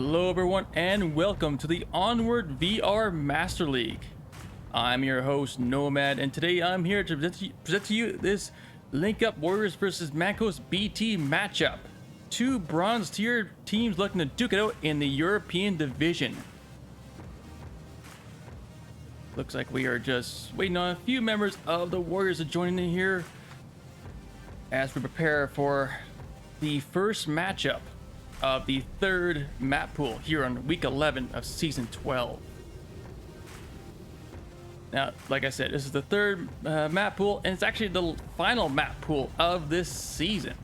Hello everyone and welcome to the Onward VR Master League. I'm your host Nomad and today I'm here to present to you this Link Up Warriors versus Mancos BT matchup. Two bronze tier teams looking to duke it out in the European division. Looks like we are just waiting on a few members of the Warriors to join in here as we prepare for the first matchup of the third map pool here on week 11 of season 12. Now, like I said, this is the third map pool, and it's actually the final map pool of this season.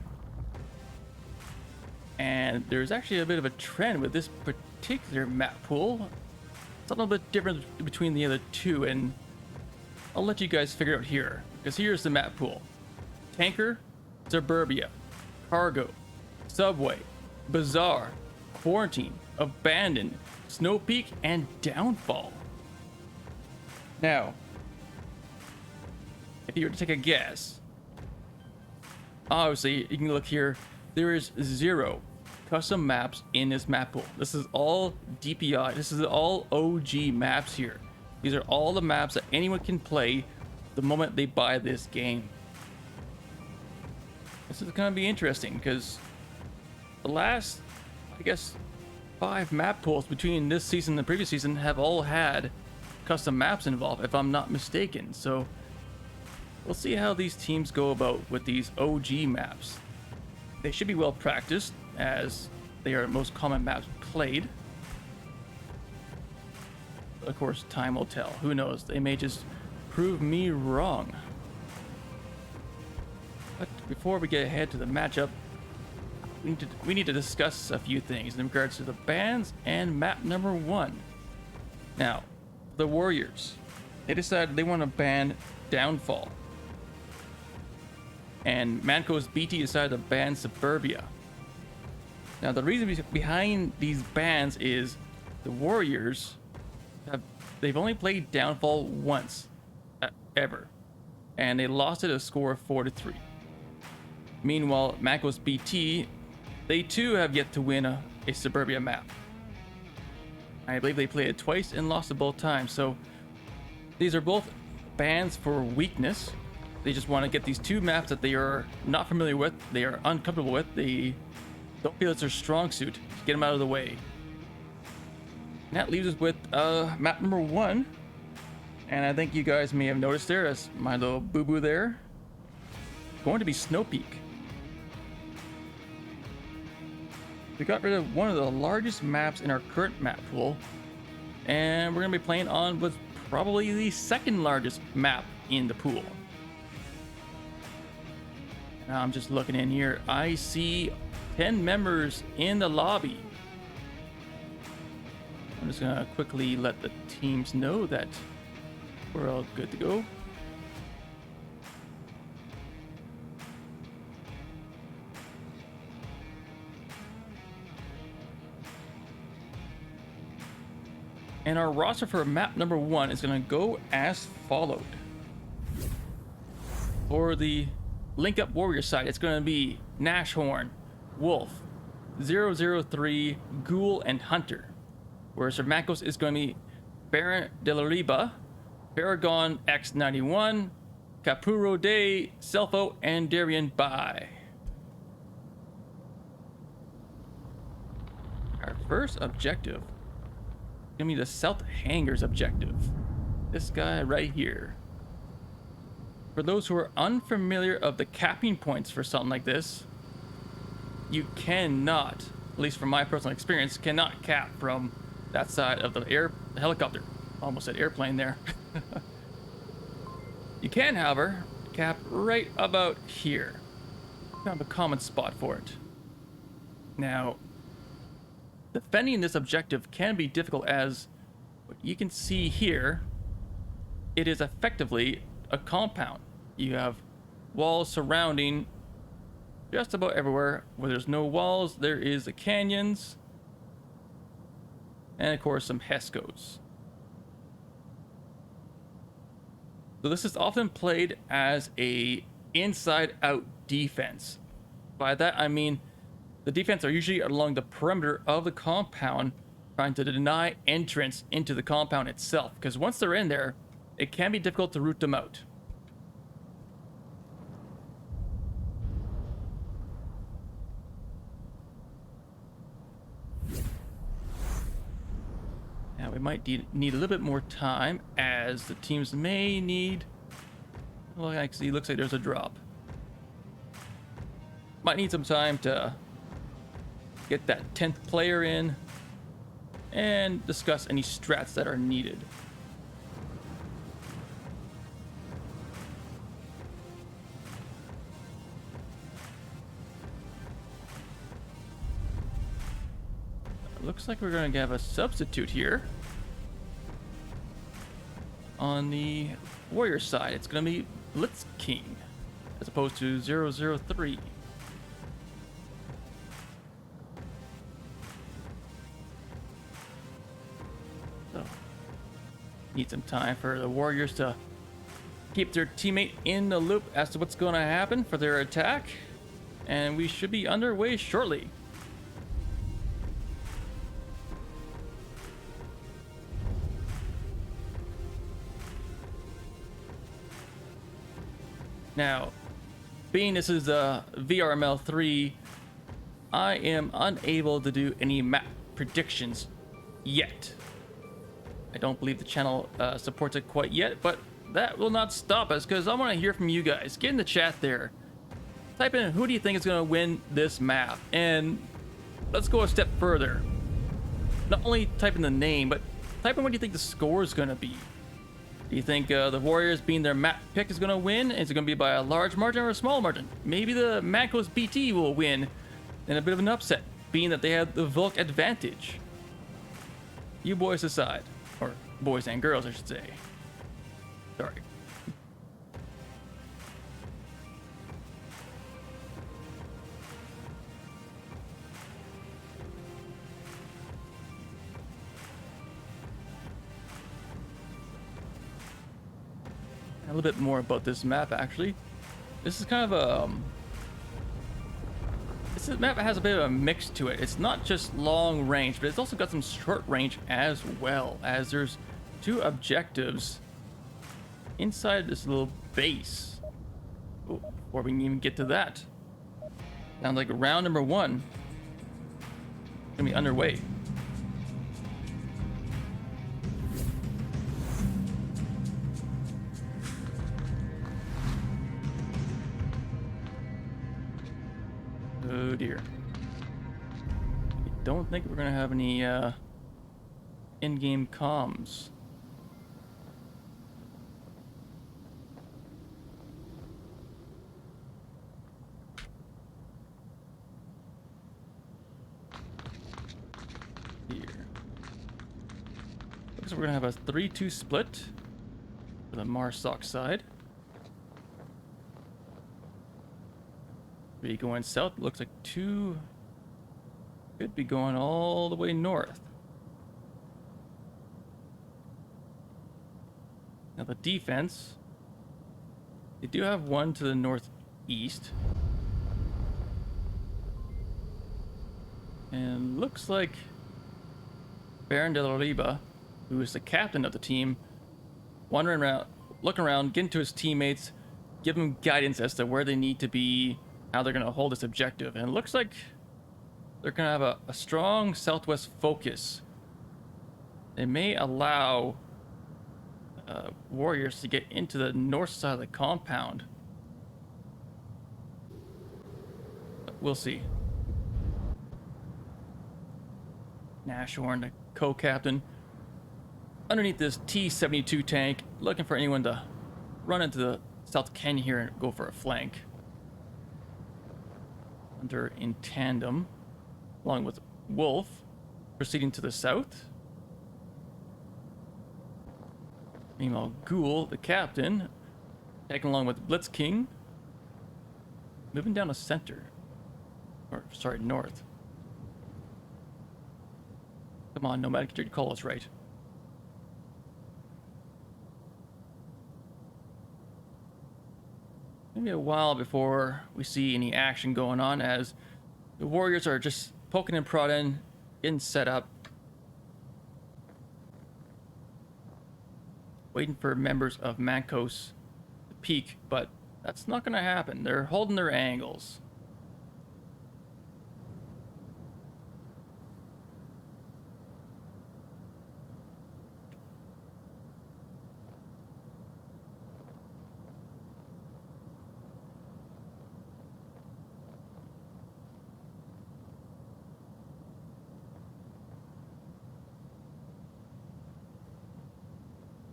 And there's actually a bit of a trend with this particular map pool. It's a little bit different between the other two, and I'll let you guys figure it out here, because here's the map pool: Tanker, Suburbia, Cargo, Subway, Bazaar, Quarantine, Abandoned, Snow Peak, and Downfall. Now, if you were to take a guess, obviously you can look here, there is 0 custom maps in this map pool. This is all DPI, this is all OG maps here. These are all the maps that anyone can play the moment they buy this game. This is going to be interesting because the last, I guess, 5 map pools between this season and the previous season have all had custom maps involved, if I'm not mistaken. So we'll see how these teams go about with these OG maps. They should be well practiced, as they are the most common maps played. Of course, time will tell. Who knows? They may just prove me wrong. But before we get ahead to the matchup, we need to discuss a few things in regards to the bans and map number 1. Now, the Warriors, they decided they want to ban Downfall, and Mancos BT decided to ban Suburbia. Now, the reason behind these bans is the Warriors they've only played Downfall once ever, and they lost it a score of 4-3. Meanwhile, Mancos BT, they too have yet to win a Suburbia map. I believe they played it twice and lost it both times. So these are both bans for weakness. They just want to get these 2 maps that they are not familiar with, they are uncomfortable with, they don't feel it's their strong suit, to get them out of the way. And that leaves us with map number 1. And I think you guys may have noticed there, as my little boo-boo there, going to be Snow Peak. We got rid of one of the largest maps in our current map pool, and we're going to be playing on what's probably the second largest map in the pool. Now I'm just looking in here. I see 10 members in the lobby. I'm just going to quickly let the teams know that we're all good to go. And our roster for map number 1 is going to go as followed. For the Link Up Warrior side, it's going to be Nashorn, Wolf, 003, Ghoul, and Hunter. Whereas for Mancos is going to be Baron de la Riba, Paragon X91, Capuro Day, Selfo, and Darien Bai. Our first objective gonna be the South Hangars objective. This guy right here. For those who are unfamiliar of the capping points for something like this, you cannot, at least from my personal experience, cannot cap from that side of the helicopter. Almost said airplane there. You can, however, cap right about here. Kind of a common spot for it. Now, defending this objective can be difficult, as what you can see here, it is effectively a compound. You have walls surrounding just about everywhere. Where there's no walls, there is the canyons, and of course some HESCOs. So this is often played as a inside out defense. By that I mean The defense are usually along the perimeter of the compound, trying to deny entrance into the compound itself, because once they're in there, it can be difficult to root them out. Now we might need a little bit more time, as the teams may need... Well, actually, it looks like there's a drop. Might need some time to get that 10th player in and discuss any strats that are needed. Looks like we're going to have a substitute here. On the warrior side, it's going to be Blitz King as opposed to 003. So, need some time for the warriors to keep their teammate in the loop as to what's going to happen for their attack, and we should be underway shortly. Now, being this is a VRML 3, I am unable to do any map predictions yet. I don't believe the channel supports it quite yet, but that will not stop us, because I want to hear from you guys. Get in the chat there. Type in who do you think is going to win this map, and let's go a step further. Not only type in the name, but type in what do you think the score is going to be. Do you think the Warriors, being their map pick, is going to win? Is it going to be by a large margin or a small margin? Maybe the Mancos BT will win in a bit of an upset, being that they have the Volk advantage. You boys decide. Or boys and girls, I should say. Sorry. A little bit more about this map, actually. This is kind of a... This map has a bit of a mix to it. It's not just long range, but it's also got some short range as well, as there's two objectives inside this little base. Oh, before we can even get to that. Sounds like round number 1 gonna be underway. Oh dear. I don't think we're gonna have any in-game comms. Here. Looks like we're gonna have a 3-2 split for the Marsoc side. Be going south. Looks like 2 could be going all the way north. Now the defense, they do have one to the northeast, and looks like Baron de la Riba, who is the captain of the team, wandering around, looking around, getting to his teammates, give them guidance as to where they need to be, how they're going to hold this objective. And it looks like they're going to have a strong southwest focus. They may allow warriors to get into the north side of the compound. We'll see. Nashorn, the co-captain, underneath this T-72 tank, looking for anyone to run into the South Canyon here and go for a flank. Hunter in tandem, along with Wolf, proceeding to the south. Meanwhile, Ghoul, the captain, tagging along with Blitz King, moving down to center. Or, sorry, north. Come on, Nomadic, get your call us right. Maybe a while before we see any action going on, as The warriors are just poking and prodding, getting set up, waiting for members of Mancos to peek, but that's not going to happen. They're holding their angles.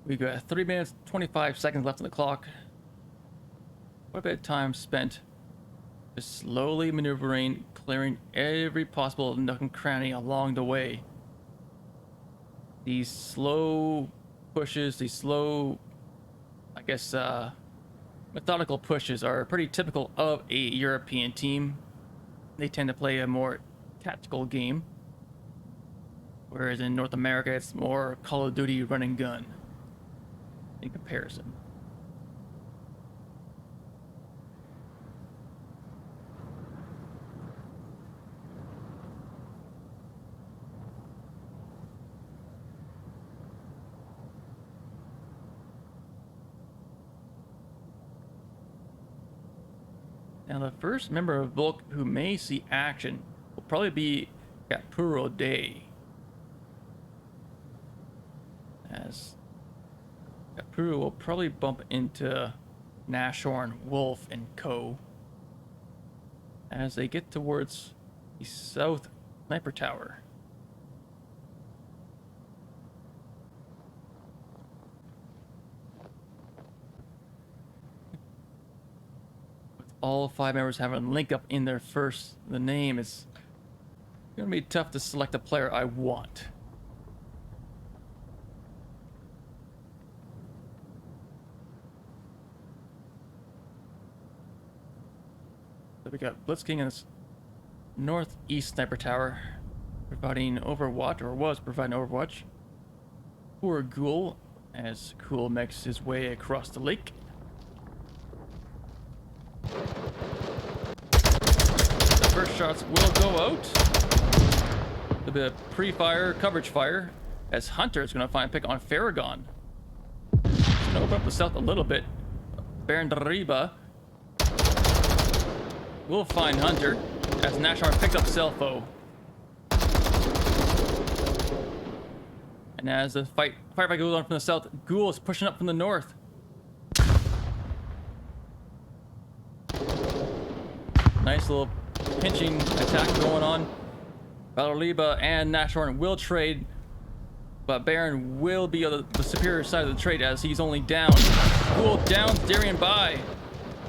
We got 3 minutes, 25 seconds left on the clock. Quite a bit of time spent just slowly maneuvering, clearing every possible nook and cranny along the way. These slow pushes, these slow, I guess, methodical pushes are pretty typical of a European team. They tend to play a more tactical game, whereas in North America, it's more Call of Duty run and gun. In comparison. Now the first member of Volk who may see action will probably be Capuro Day, as Capuro will probably bump into Nashorn, Wolf, and Co. as they get towards the south sniper tower. With all 5 members having a link up in their first, the name is going to be tough to select a player I want. We got Blitzking in this northeast sniper tower, providing overwatch, or was providing overwatch. Poor Ghoul, as Ghoul makes his way across the lake. The first shots will go out. A bit of pre-fire, coverage fire, as Hunter is going to find a pick on Farragon. He's going to open up the south a little bit. Baron Dariba will find Hunter as Nashorn picked up Selfo. And as the firefight goes on from the south, Ghoul is pushing up from the north. Nice little pinching attack going on. Valorliba and Nashorn will trade, but Baron will be on the superior side of the trade as he's only down. Ghoul downs Darien by.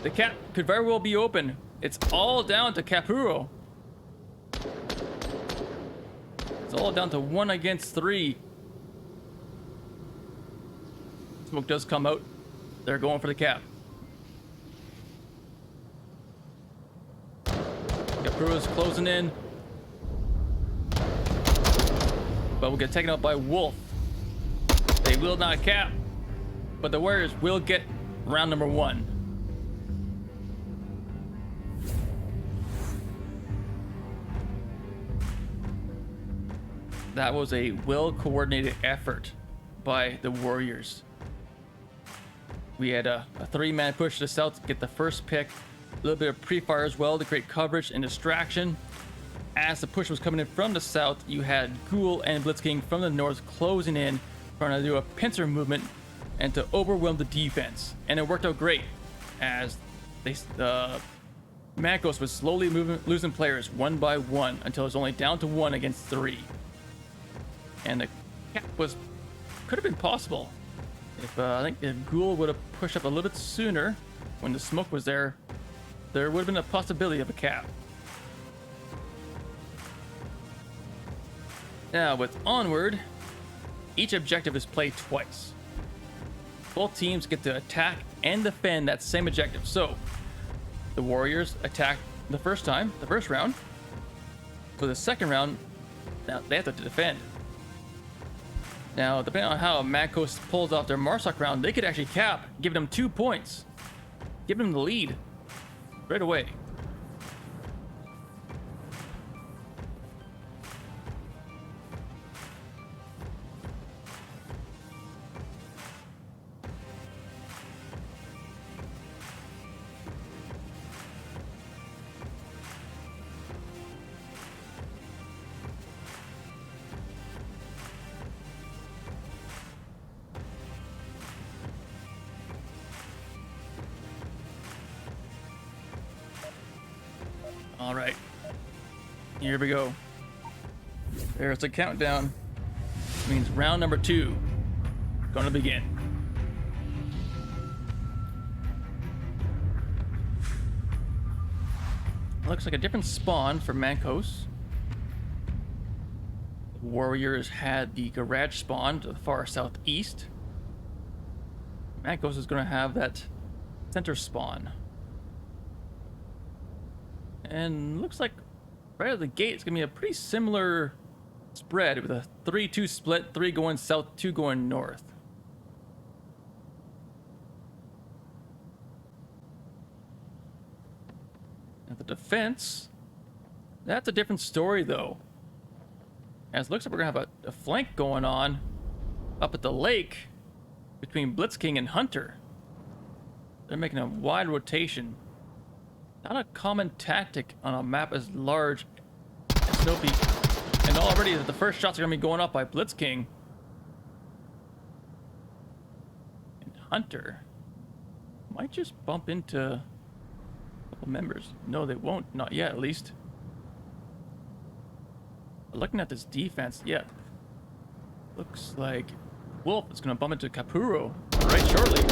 The cap could very well be open. It's all down to Capuro. It's all down to 1 against 3. Smoke does come out. They're going for the cap. Capuro's closing in. But we'll get taken out by Wolf. They will not cap. But the Warriors will get round number 1. That was a well-coordinated effort by the Warriors. We had a 3-man push to the south to get the first pick. A little bit of pre-fire as well to create coverage and distraction. As the push was coming in from the south, you had Ghoul and Blitzking from the north closing in, trying to do a pincer movement and to overwhelm the defense. And it worked out great, as they Mancos was slowly losing players 1 by 1 until it was only down to 1 against 3. And the cap could have been possible if I think if Ghoul would have pushed up a little bit sooner when the smoke was there. There would have been a possibility of a cap. Now with Onward, each objective is played twice. Both teams get to attack and defend that same objective. So the Warriors attacked the first round. For the second round, now they have to defend. Now, depending on how Mancos pulls off their Marsoc round, they could actually cap, giving them 2 points. Giving them the lead right away. All right. Here we go. There's the countdown. It means round number 2 gonna begin. Looks like a different spawn for Mancos. The Warriors had the garage spawn to the far southeast. Mancos is gonna have that center spawn. And looks like right out of the gate, it's gonna be a pretty similar spread with a 3-2 split, 3 going south, 2 going north. Now the defense, that's a different story though. As it looks like we're gonna have a flank going on up at the lake between Blitzking and Hunter. They're making a wide rotation. Not a common tactic on a map as large as Snowy. And already the first shots are going to be going up by Blitzking. And Hunter might just bump into a couple members. No, they won't. Not yet, at least. But looking at this defense, yeah. Looks like Wolf is going to bump into Capuro right shortly.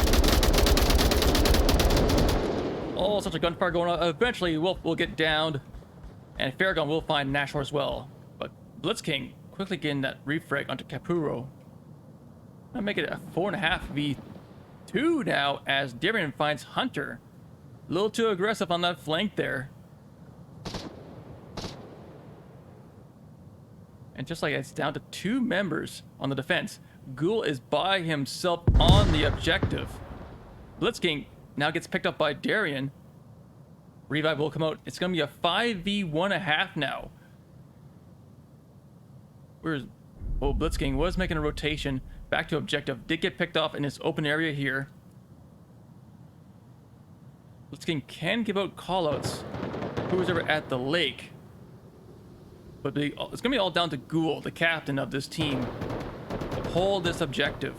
Oh, such a gunfire going on. Eventually, Wolf will get downed. And Farragon will find Nashor as well. But Blitzking quickly getting that refrag onto Capuro. I'll make it a 4.5 v2 now as Darian finds Hunter. A little too aggressive on that flank there. And just like it's down to 2 members on the defense. Ghoul is by himself on the objective. Blitzking now gets picked up by Darian. Revive will come out. It's going to be a 5v1.5 now. Where's... Oh, Blitzking was making a rotation back to objective. Did get picked off in this open area here. Blitzking can give out callouts. Who's ever at the lake. But it's going to be all down to Ghoul, the captain of this team, to hold this objective.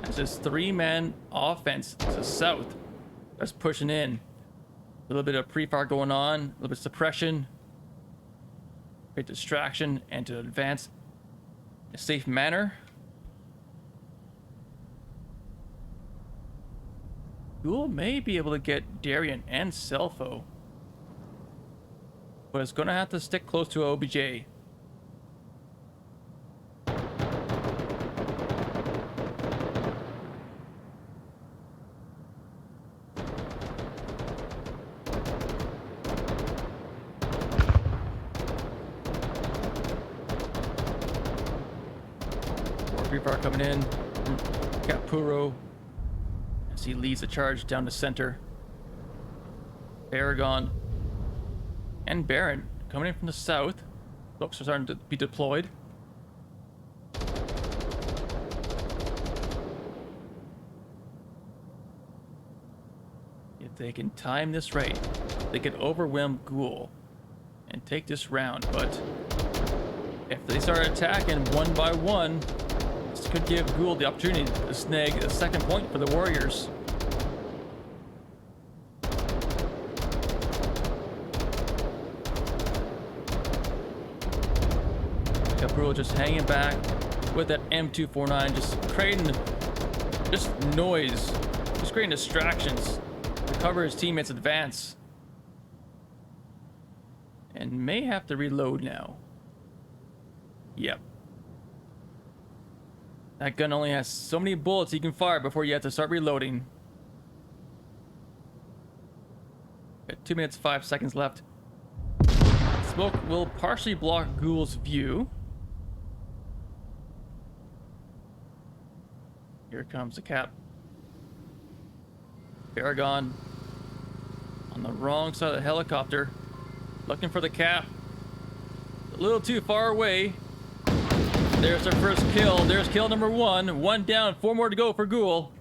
As this 3-man offense to the south that's pushing in. A little bit of pre-fire going on, a little bit of suppression, great distraction, and to advance in a safe manner. Ghoul may be able to get Darian and Selfo, but it's going to have to stick close to OBJ. Reaper coming in. Capuro as he leads the charge down the center. Aragon and Baron coming in from the south. Looks are starting to be deployed. If they can time this right, they could overwhelm Ghoul and take this round. But if they start attacking one by one, this could give Ghoul the opportunity to snag a second point for the Warriors. Capuro just hanging back with that M249, just creating just noise, just creating distractions to cover his teammates' advance. And may have to reload now. Yep. That gun only has so many bullets you can fire before you have to start reloading. Got 2 minutes 5 seconds left. Smoke will partially block Ghoul's view. Here comes the cap. Paragon on the wrong side of the helicopter, looking for the cap. A little too far away. There's their first kill. There's kill number 1. 1 down, 4 more to go for Ghoul.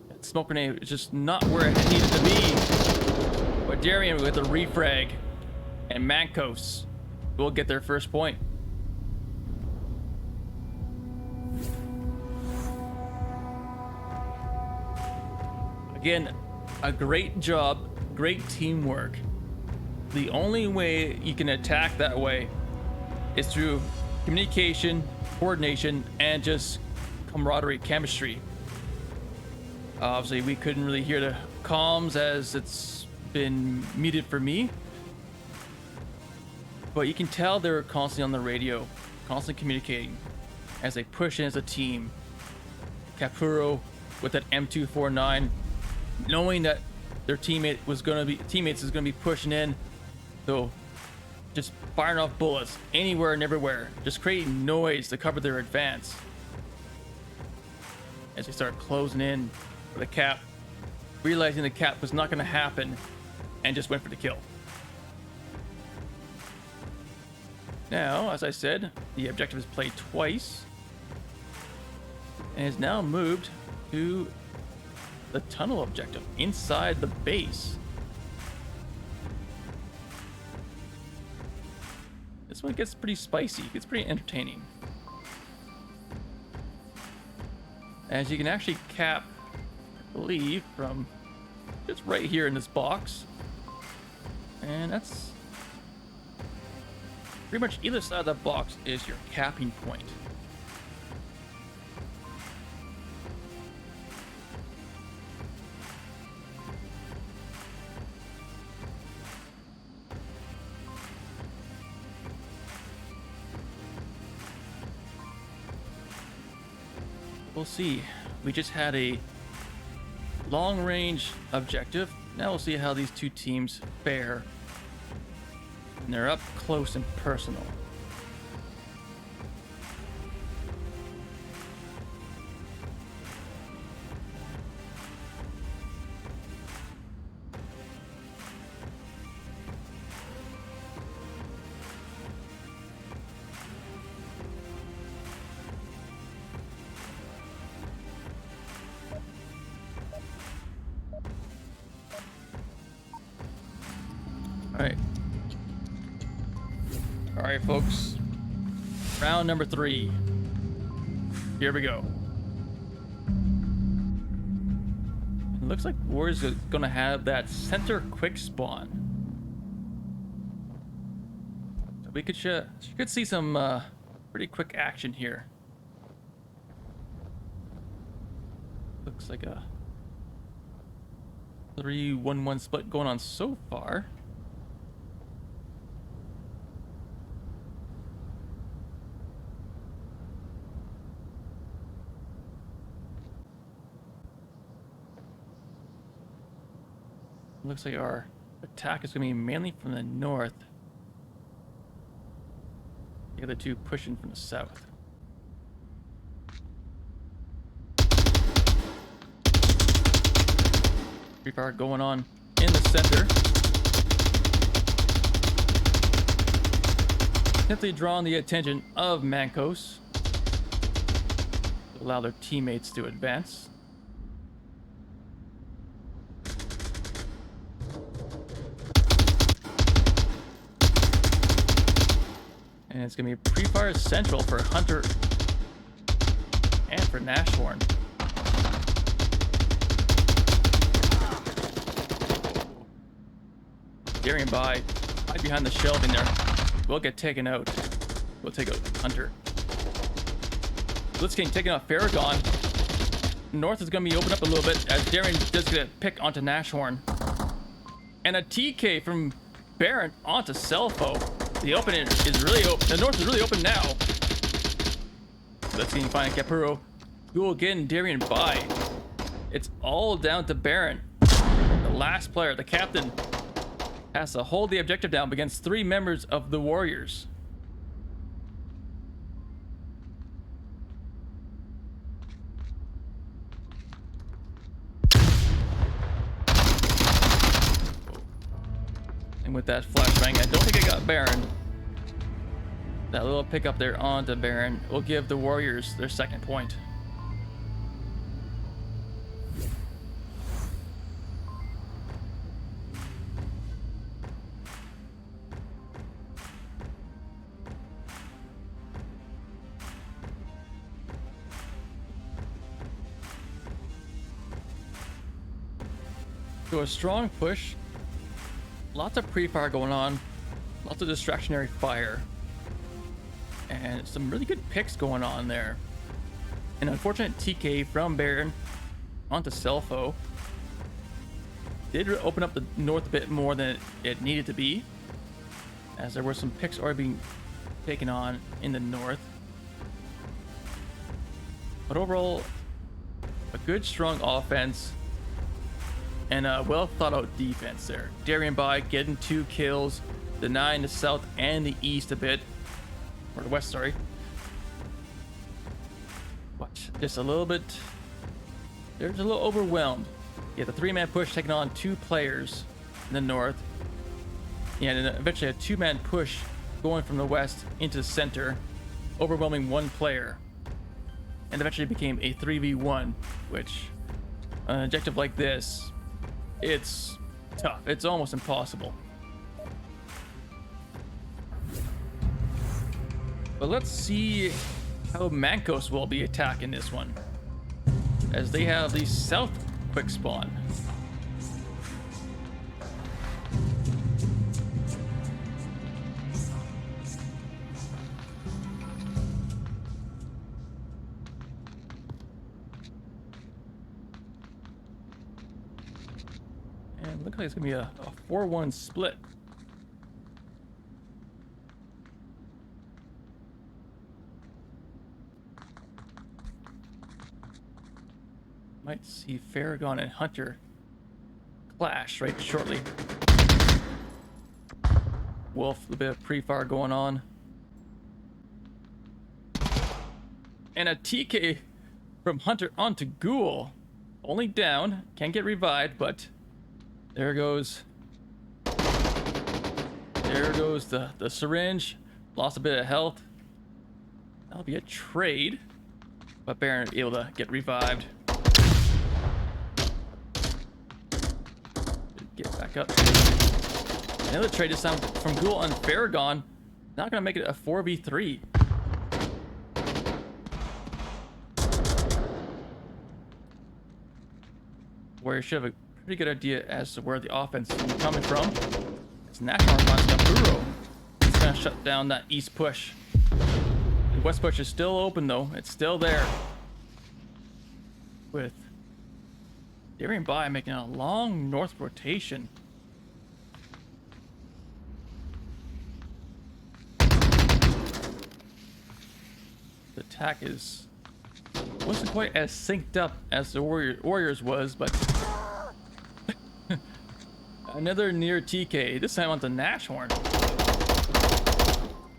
That smoke grenade is just not where it needed to be. But Darian with a refrag and Mancos will get their first point. Again, a great job, great teamwork. The only way you can attack that way is through communication, coordination, and just camaraderie, chemistry. Obviously, we couldn't really hear the comms as it's been muted for me, but you can tell they're constantly on the radio, constantly communicating as they push in as a team. Capuro with that M249, knowing that their teammates is going to be pushing in, so just firing off bullets anywhere and everywhere, just creating noise to cover their advance as they start closing in for the cap, realizing the cap was not going to happen, and just went for the kill. Now, as I said, the objective is played twice and is now moved to the tunnel objective inside the base. This one gets pretty spicy, gets pretty entertaining, as you can actually cap, I believe, from just right here in this box, and that's pretty much either side of that box is your capping point. We'll see. We just had a long-range objective. Now we'll see how these two teams fare when they're up close and personal. All right, folks. Round number 3. Here we go. It looks like Warriors is going to have that center quick spawn. So we could see some pretty quick action here. Looks like a 3-1-1 split going on so far. Looks like our attack is going to be mainly from the north. The other two pushing from the south. Free fire going on in the center. Simply drawing the attention of Mancos to allow their teammates to advance. And it's going to be pre-fire central for Hunter and for Nashorn. Daring by right behind the shelving there. We'll get taken out. We'll take out Hunter. Blitzking taking out Farragon. North is going to be opened up a little bit as Daring does get a pick onto Nashorn. And a TK from Baron onto Selfo. The opening is really open. The north is really open now. Let's see, find Capuro. Go again, Darien by. It's all down to Baron. The last player, the captain, has to hold the objective down against 3 members of the Warriors. And with that flashbang, I don't think I got Baron. That little pickup there onto Baron will give the Warriors their second point. So a strong push, lots of pre-fire going on, lots of distractionary fire, and some really good picks going on there. An unfortunate TK from Baron onto Selfo did open up the north a bit more than it needed to be, as there were some picks already being taken on in the north. But overall, a good strong offense and a well thought out defense there. Darien by getting 2 kills, denying the south and the east a bit, or the west, sorry. Watch, just a little bit, they're just a little overwhelmed. Yeah, the 3-man push taking on 2 players in the north. Yeah, and then eventually a 2-man push going from the west into the center, overwhelming 1 player. And eventually became a 3v1, which an objective like this, it's tough. It's almost impossible. But let's see how Mancos will be attacking this one, as they have the south quick spawn. And looks like it's gonna be a 4-1 split. Might see Farragon and Hunter clash right shortly. Wolf, a bit of pre-fire going on. And a TK from Hunter onto Ghoul. Only down, can't get revived, but there goes. There goes the syringe. Lost a bit of health. That'll be a trade. But Baron able to get revived. Get back up. Another trade this time from Ghoul on Farragon. Not gonna make it a 4v3. Where you should have a pretty good idea as to where the offense is coming from. It's National Napuro. It's gonna shut down that east push. The west push is still open though. It's still there. With Darien by making a long north rotation. The attack wasn't quite as synced up as the Warriors was, but another near TK, this time onto Nashorn.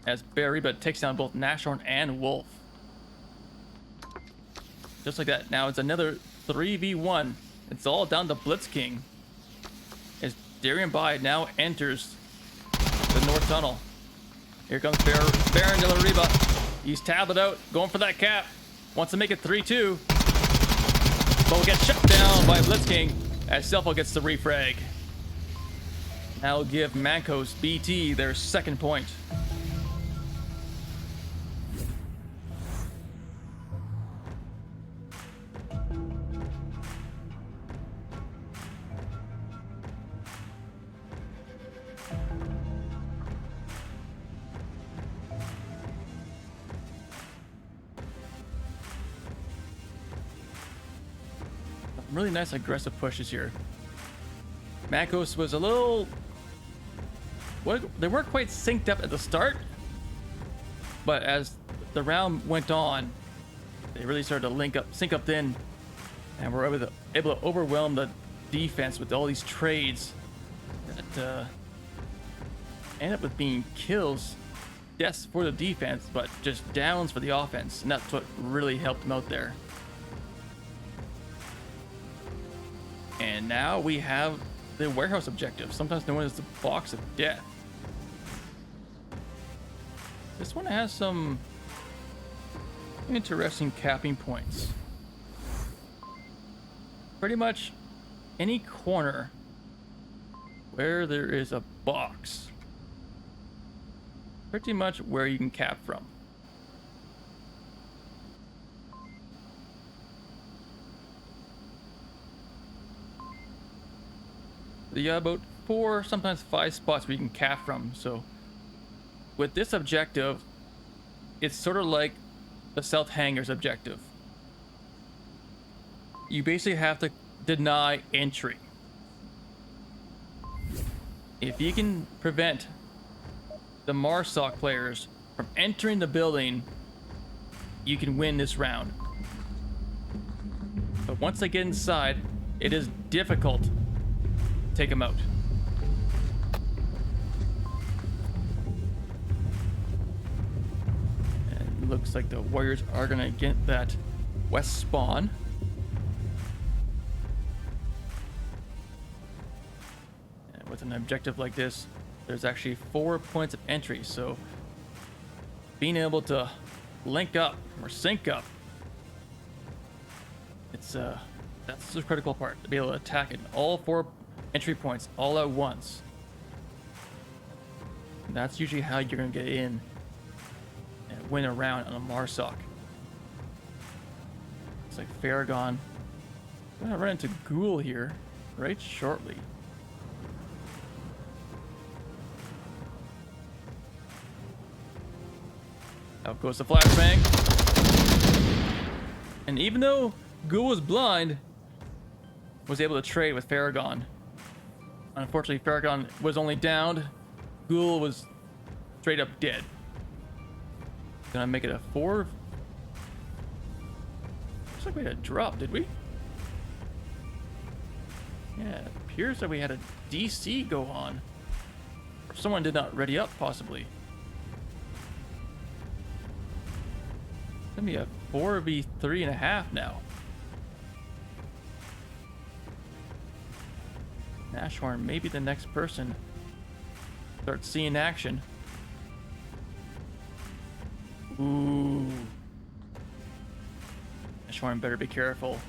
As Bariba takes down both Nashorn and Wolf. Just like that, now it's another 3v1. It's all down to Blitz King. As Darien by now enters the north tunnel. Here comes Baron de la Riva. He's tabbed out, going for that cap. Wants to make it 3-2. But will get shut down by Blitz King as Selfo gets the refrag. That'll give Mancos BT their second point. Really nice aggressive pushes here. Mancos was a little... they weren't quite synced up at the start, but as the round went on, they really started to sync up then, and were able to overwhelm the defense with all these trades that end up with being kills, deaths for the defense, but just downs for the offense, and that's what really helped them out there. And now we have the warehouse objective, sometimes known as the box of death. This one has some interesting capping points. Pretty much any corner where there is a box, pretty much where you can cap from. you have about 4, sometimes 5 spots where you can cap from. So with this objective, it's sort of like the South Hangars objective. You basically have to deny entry. If you can prevent the Marsoc players from entering the building, you can win this round. But once they get inside, it is difficult to take them out. And it looks like the Warriors are gonna get that west spawn. And with an objective like this, there's actually 4 points of entry, so being able to link up or sync up, it's that's the critical part, to be able to attack it all 4 entry points all at once. And that's usually how you're gonna get in and win a round on a Marsoc. It's like Farragon. I'm gonna run into Ghoul here right shortly. Out goes the flashbang. And even though Ghoul was blind, was able to trade with Farragon. Unfortunately, Farragon was only downed. Ghoul was straight up dead. Gonna make it a 4. Looks like we had a drop, did we? Yeah, it appears that we had a DC go on. Or someone did not ready up, possibly. It's gonna be a 4v3.5 now. Nashorn, maybe the next person starts seeing action. Ooh. Nashorn better be careful.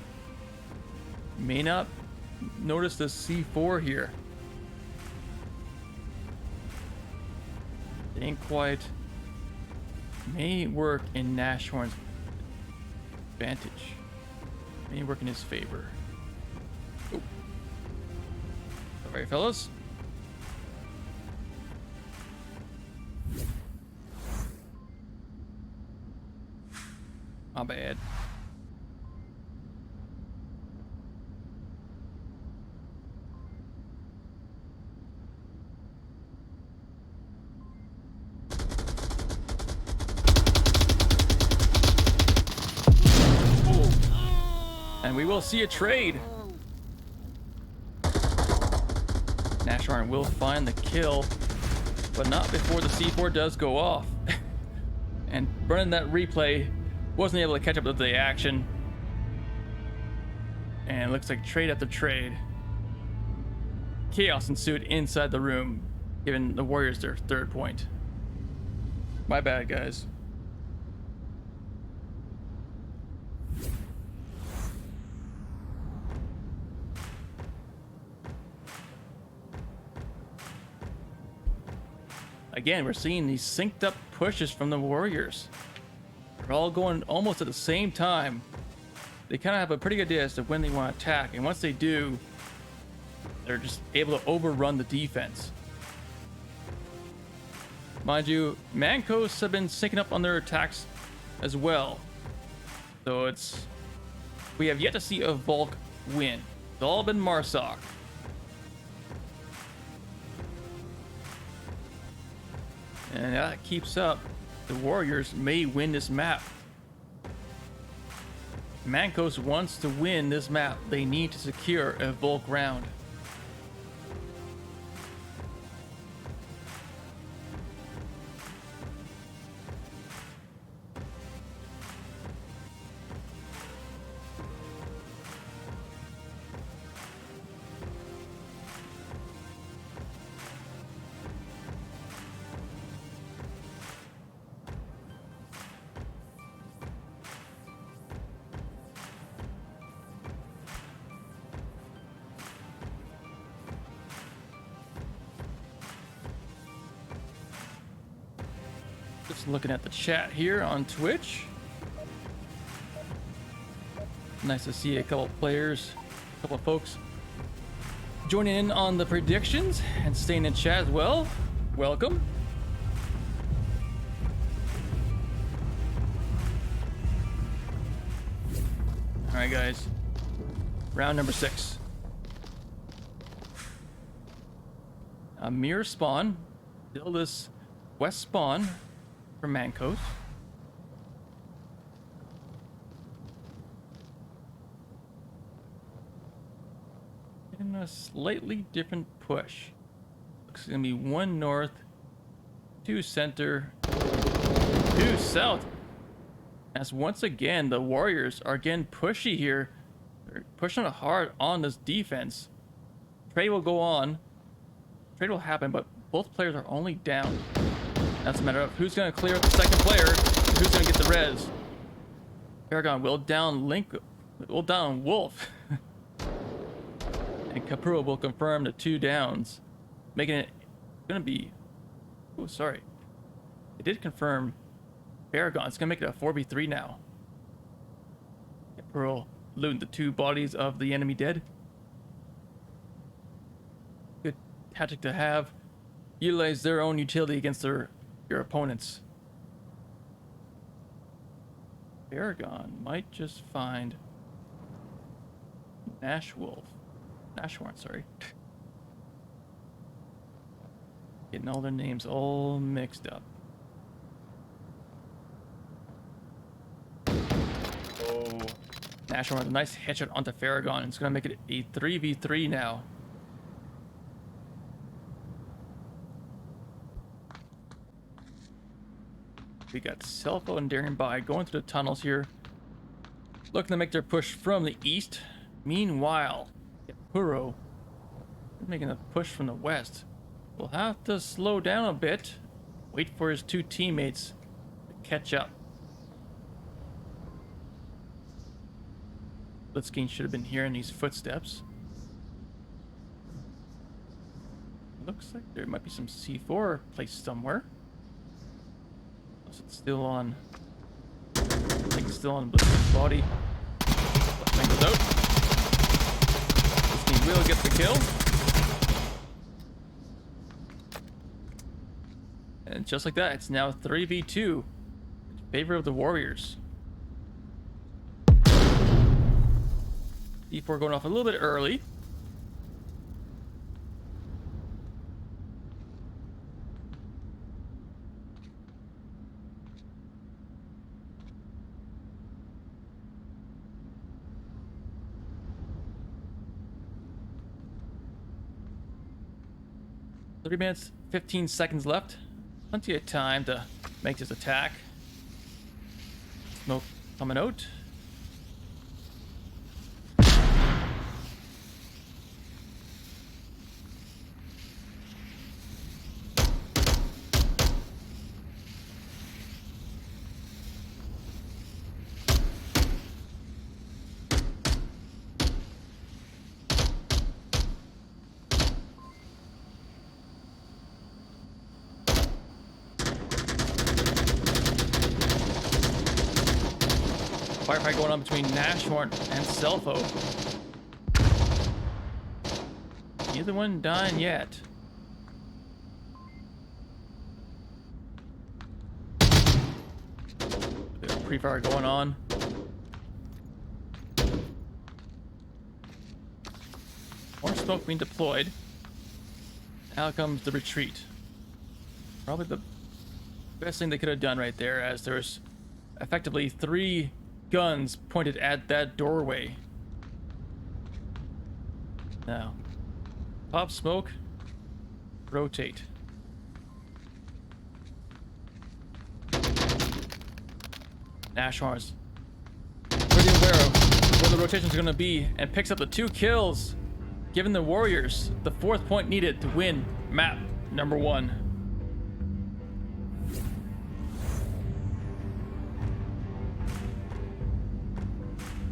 May not notice the C4 here. It ain't quite. May work in Nashorn's advantage. May work in his favor. Ooh. Sorry, fellas. My bad. And we will see a trade. Nashorn will find the kill, but not before the C4 does go off. And running that replay, wasn't able to catch up with the action. And it looks like trade after trade. Chaos ensued inside the room, giving the Warriors their 3rd point. My bad, guys. Again, we're seeing these synced up pushes from the Warriors. They're all going almost at the same time. They kind of have a pretty good idea as to when they want to attack, and once they do, they're just able to overrun the defense. Mind you, Mancos have been syncing up on their attacks as well. So we have yet to see a Volk win. It's all been Marsoc. And that keeps up, the Warriors may win this map. Mancos wants to win this map. They need to secure a Volk round. Just looking at the chat here on Twitch. Nice to see a couple players, a couple of folks joining in on the predictions and staying in chat as well, welcome. All right, guys. Round number 6. A mirror spawn. Still this west spawn for Mancos. In a slightly different push. Looks gonna be 1 north, 2 center, 2 south. As once again, the Warriors are getting pushy here. They're pushing hard on this defense. Trade will go on. Trade will happen, but both players are only down. That's a matter of who's going to clear out the second player, and who's going to get the res. Paragon will down Link, will down Wolf. And Capuro will confirm the 2 downs, making it going to be... Oh, sorry. It did confirm Paragon. It's going to make it a 4v3 now. Capuro looting the 2 bodies of the enemy dead. Good tactic to have. Utilize their own utility against your opponents. Paragon might just find Nashwarn, sorry. Getting all their names all mixed up. Oh, Nashwarn with a nice headshot onto Paragon. It's gonna make it a 3v3 now. We got Selfo and Darren by going through the tunnels here, looking to make their push from the east. Meanwhile, Capuro making a push from the west. We'll have to slow down a bit, wait for his 2 teammates to catch up. Blitzking should have been hearing these footsteps. Looks like there might be some C4 placed somewhere. It's still on. I think it's still on Blitzking's body. Blitzking goes out. Blitzking will get the kill. And just like that, it's now 3v2 in favor of the Warriors. D4 going off a little bit early. Three minutes, 15 seconds left. Plenty of time to make this attack. Smoke coming out. Firefight going on between Nashwarn and Selfo. Neither one dying yet. Bit of pre-fire going on. More smoke being deployed. Now comes the retreat. Probably the best thing they could have done right there, as there's effectively 3 guns pointed at that doorway. Now, pop smoke, rotate. Nashwarn's pretty aware of where the rotations are going to be and picks up the 2 kills, giving the Warriors the 4th point needed to win map number 1.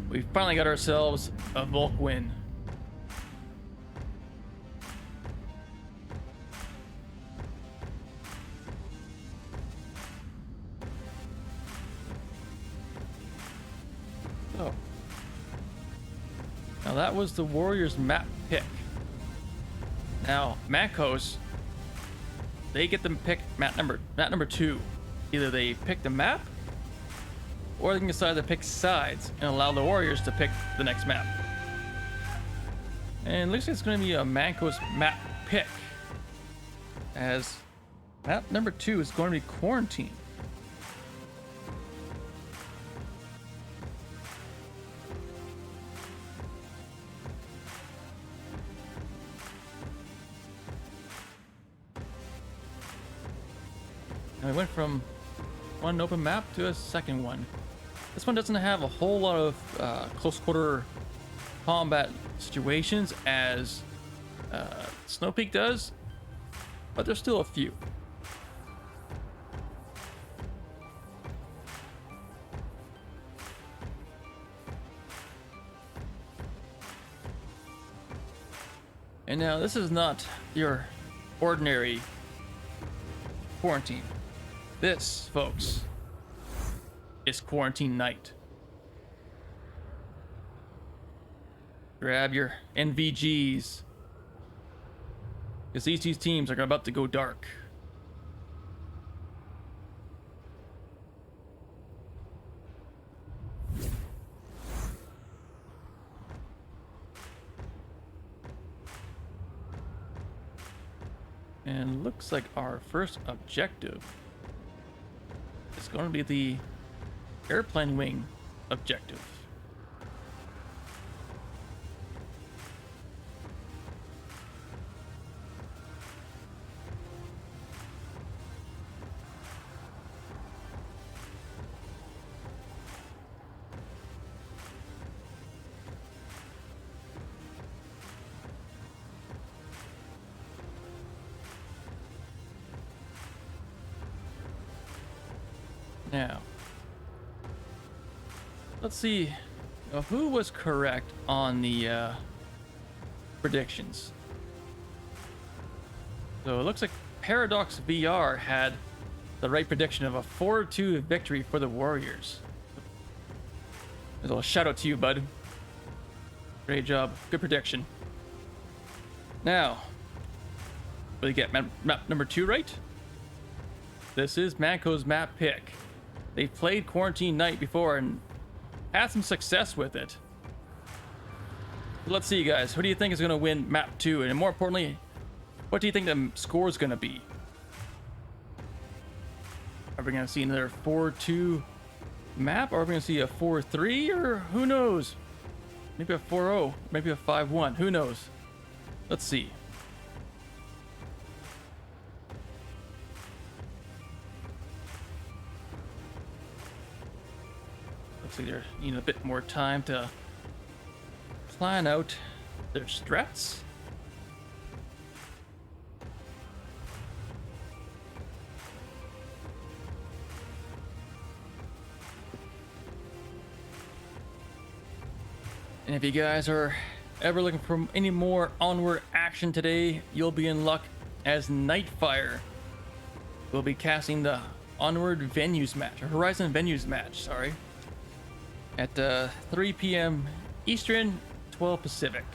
We finally got ourselves a Volk win. So, now that was the Warriors map pick. Now, Mancos, they get to pick map number 2. Either they pick the map, or they can decide to pick sides and allow the warriors to pick the next map. And it looks like it's going to be a Mancos map pick, as map number 2 is going to be Quarantine. And we went from one open map to a second one. This one doesn't have a whole lot of close quarter combat situations as Snow Peak does, but there's still a few. And now this is not your ordinary Quarantine. This, folks, is Quarantine Night. Grab your NVGs, because these two teams are about to go dark. And looks like our first objective is going to be the airplane wing objective. Now, let's see who was correct on the predictions. So it looks like Paradox VR had the right prediction of a 4-2 victory for the Warriors. A little shout out to you, bud. Great job. Good prediction. Now, will you get map number 2 right? This is Manco's map pick. They've played Quarantine Night before and had some success with it. But let's see, guys. Who do you think is going to win map 2? And more importantly, what do you think the score is going to be? Are we going to see another 4-2 map? Or are we going to see a 4-3? Or who knows? Maybe a 4-0. Maybe a 5-1. Who knows? Let's see. Looks like they're needing a bit more time to plan out their strats. And if you guys are ever looking for any more Onward action today, you'll be in luck, as Nightfire will be casting the Onward Venues match, or Horizon Venues match, sorry, at 3 p.m. Eastern, 12 Pacific.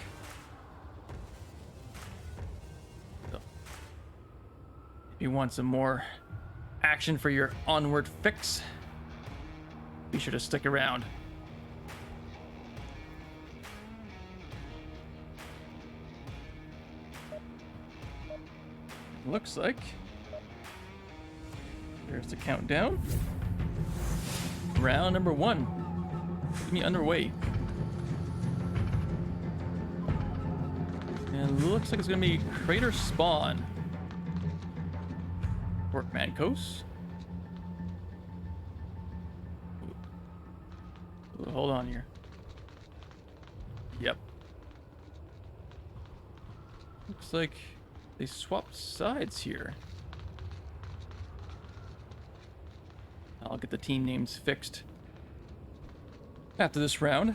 So, if you want some more action for your Onward fix, be sure to stick around. Looks like there's the countdown. Round number 1. Get me underway. And looks like it's gonna be Crater Spawn. Fort Mancos. Ooh, hold on here. Yep. Looks like they swapped sides here. I'll get the team names fixed after this round.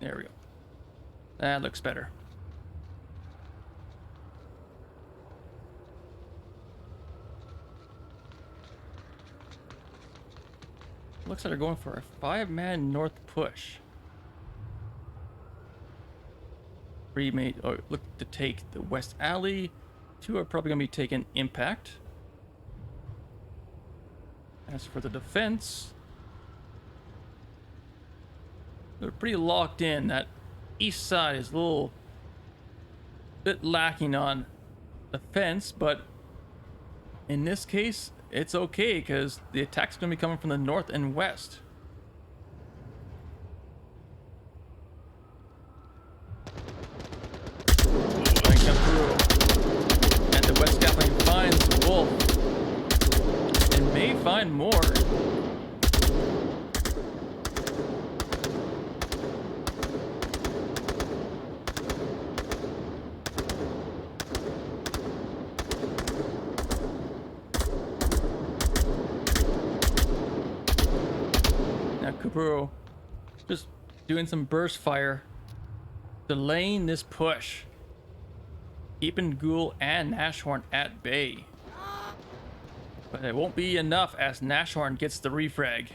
There we go. That looks better. Looks like they're going for a 5-man north push. 3 may look to take the west alley. 2 are probably going to be taking impact. As for the defense, they're pretty locked in. That east side is a little bit lacking on defense, but in this case, it's okay because the attack's going to be coming from the north and west. I come through. And the west scaffolding finds the wolf. And may find more. Bro, just doing some burst fire, delaying this push, keeping Ghoul and Nashorn at bay. But it won't be enough as Nashorn gets the refrag.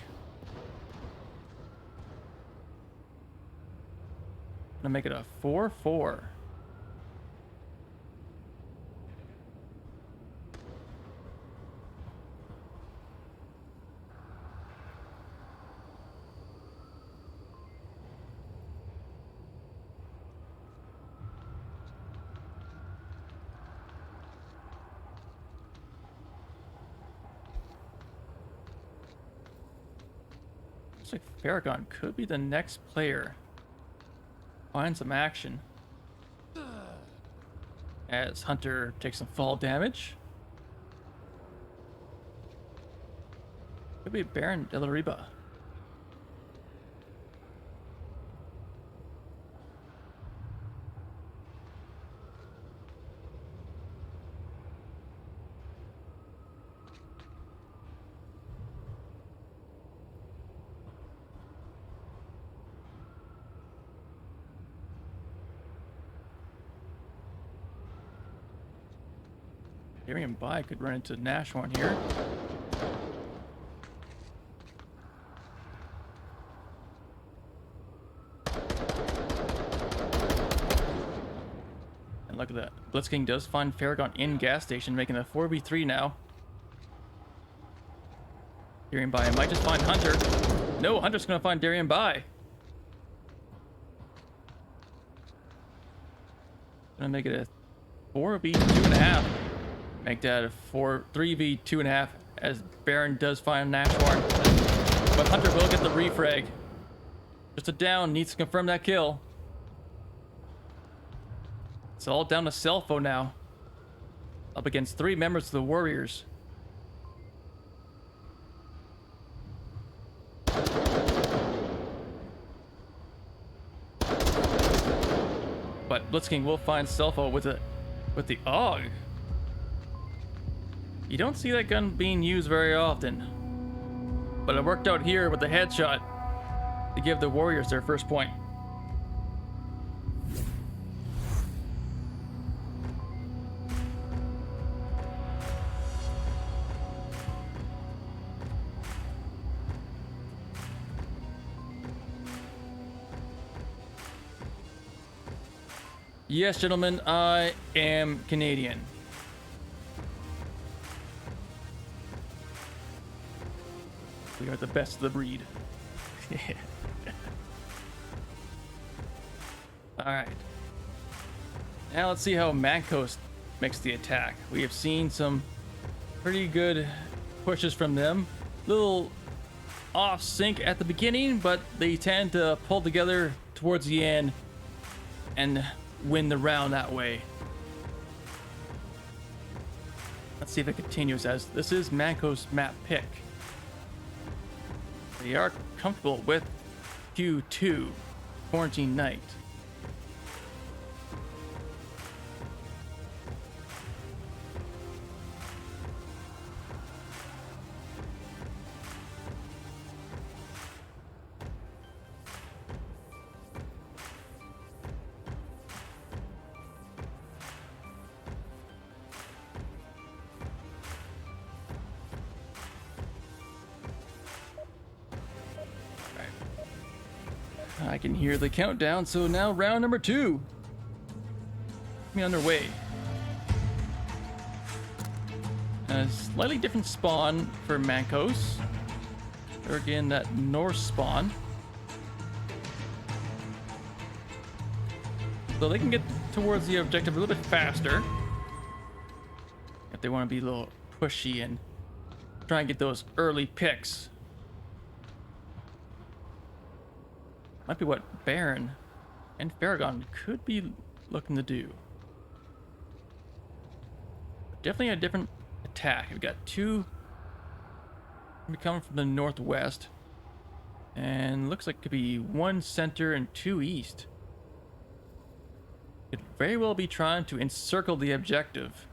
Gonna make it a 4-4. Looks like Paragon could be the next player. Find some action. As Hunter takes some fall damage. Could be Baron de la Riba. Darian Bai could run into Nashorn here. And look at that. Blitzking does find Paragon in gas station, making a 4v3 now. Darian Bai might just find Hunter. No, Hunter's gonna find Darian Bai. Gonna make it a 4v2.5. Make that a 3v2.5 as Baron does find Nashorn. But Hunter will get the refrag. Just a down, needs to confirm that kill. It's all down to Selfo now. Up against 3 members of the Warriors. But Blitzking will find Selfo with the AUG. You don't see that gun being used very often. But it worked out here with the headshot to give the Warriors their first point. Yes, gentlemen, I am Canadian. We are the best of the breed. Alright. Now let's see how Mancos makes the attack. We have seen some pretty good pushes from them. Little off sync at the beginning, but they tend to pull together towards the end and win the round that way. Let's see if it continues, as this is Mancos' map pick. They are comfortable with Q2, Quarantine Night. I can hear the countdown, so now round number 2. Be underway. A slightly different spawn for Mancos. They're again that Norse spawn. So they can get towards the objective a little bit faster. If they want to be a little pushy and try and get those early picks. Might be what Baron and Farragon could be looking to do. Definitely a different attack. We've got 2 coming from the northwest. And looks like it could be 1 center and 2 east. Could very well be trying to encircle the objective.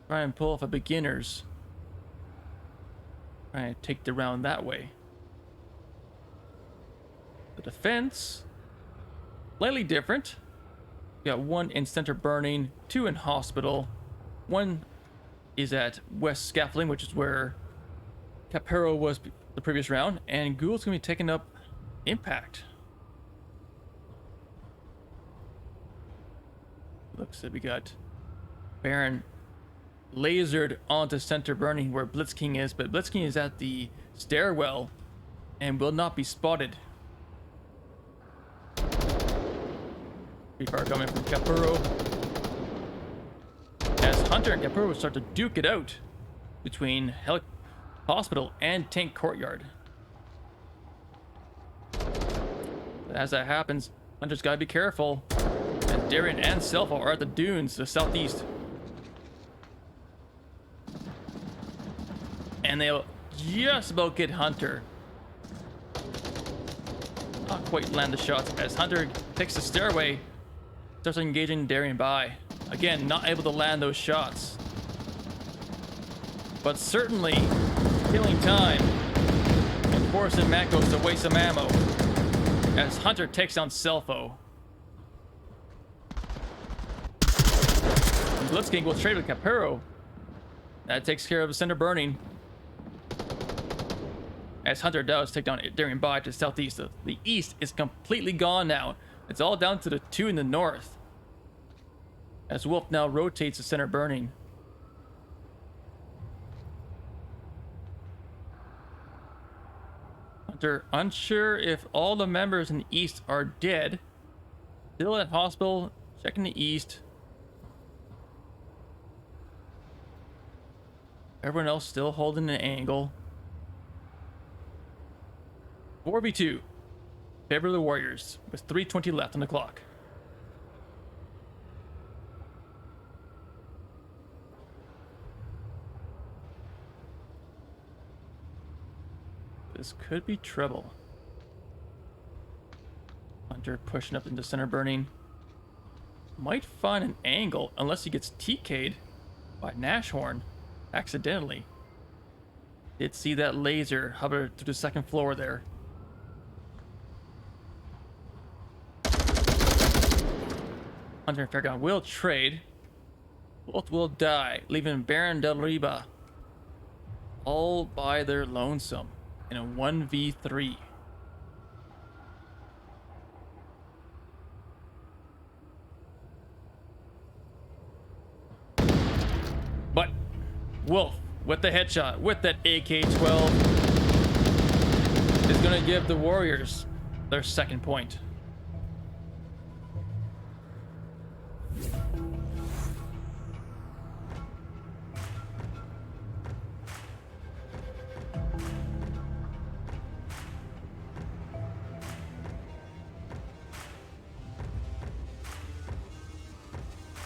Try and pull off a beginners. Try and take the round that way. The defense, slightly different. We got 1 in center burning, 2 in hospital. 1 is at west scaffolding, which is where Capero was the previous round, and Ghoul's gonna be taking up impact. Looks like we got Baron lasered onto center burning where Blitzking is, but Blitzking is at the stairwell and will not be spotted. Pretty far coming from Capuro. As Hunter and Capuro start to duke it out between hospital and tank courtyard. But as that happens, Hunter's gotta be careful. And Darien and Selfo are at the dunes to the southeast. And they'll just about get Hunter. Not quite land the shots as Hunter takes the stairway, starts engaging Darien by. Again, not able to land those shots. But certainly killing time and forcing Mancos to waste some ammo as Hunter takes down Selfo. And Blitzking will trade with Capero. That takes care of the center burning. As Hunter does take down Darien by to the southeast. The east is completely gone now. It's all down to the 2 in the north. As Wolf now rotates the center burning. Hunter unsure if all the members in the east are dead. Still at hospital, checking the east. Everyone else still holding an angle. 4v2. Favor of the Warriors with 3:20 left on the clock. This could be trouble. Hunter pushing up into center burning. Might find an angle unless he gets TK'd by Nashorn accidentally. Did see that laser hover through the second floor there. Hunter and Farragon will trade. Both will die, leaving Baron Del Riba all by their lonesome in a 1v3. But Wolf with the headshot with that AK-12 is going to give the Warriors their second point.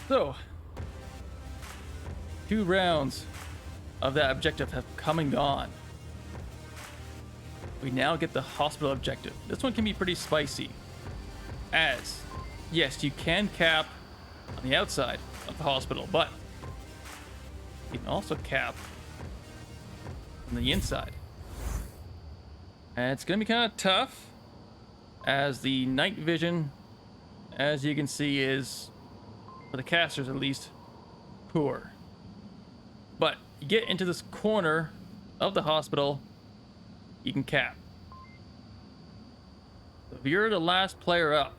So, 2 rounds of that objective have come and gone. We now get the hospital objective. This one can be pretty spicy. As, yes, you can cap on the outside of the hospital, but you can also cap on the inside. And it's going to be kind of tough, as the night vision, as you can see, is, for the casters at least, poor. But you get into this corner of the hospital, you can cap. If you're the last player up,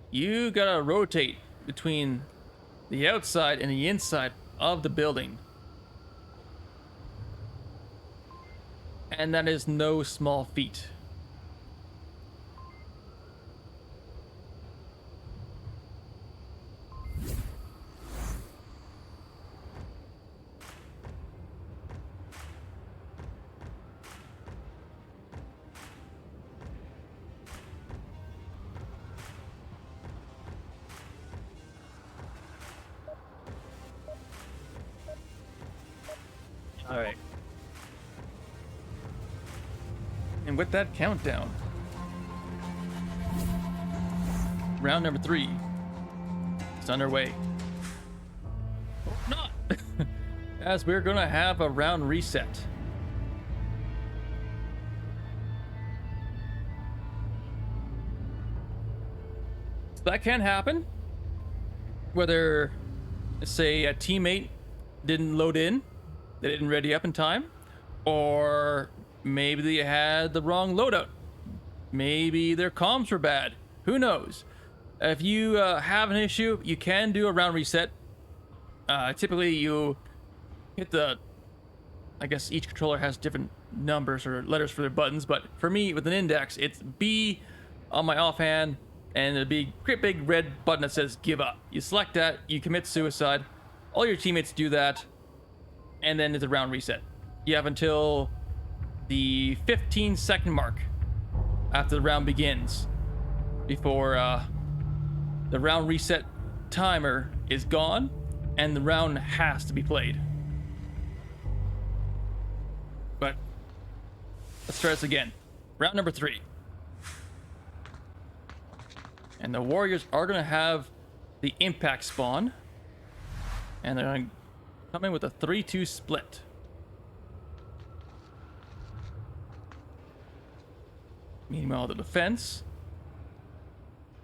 you gotta rotate between the outside and the inside of the building. And that is no small feat. All right. And with that countdown, round number 3 is underway. Or not, as we're gonna have a round reset. So that can happen. Whether, say, a teammate didn't load in, they didn't ready up in time, or maybe they had the wrong loadout. Maybe their comms were bad. Who knows? If you have an issue, you can do a round reset. Typically, you hit the... I guess each controller has different numbers or letters for their buttons, but for me, with an index, it's B on my offhand, and it'll be a great big red button that says give up. You select that, you commit suicide. All your teammates do that, and then it's a round reset. You have until the 15-second mark after the round begins before the round reset timer is gone and the round has to be played. But let's try this again. Round number 3. And the Warriors are going to have the impact spawn, and they're going to come in with a 3-2 split. Meanwhile, the defense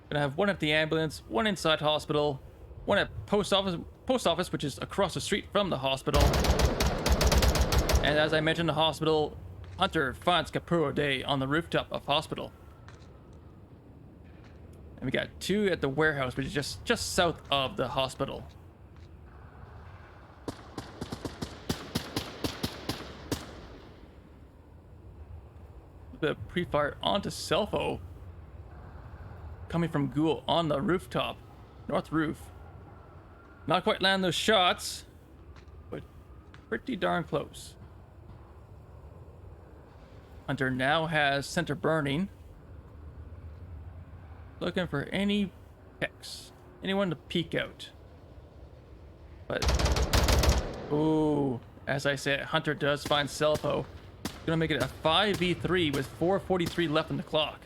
gonna have one at the ambulance, one inside hospital, one at post office, which is across the street from the hospital. And as I mentioned, the hospital, Hunter finds Capuro Day on the rooftop of hospital. And we got 2 at the warehouse, which is just south of the hospital. The pre-fire onto Selfo, coming from Ghoul on the rooftop, north roof. Not quite land those shots, but pretty darn close. Hunter now has center burning, looking for any picks, anyone to peek out. But ooh, as I said, Hunter does find Selfo. Gonna make it a 5v3 with 4:43 left on the clock.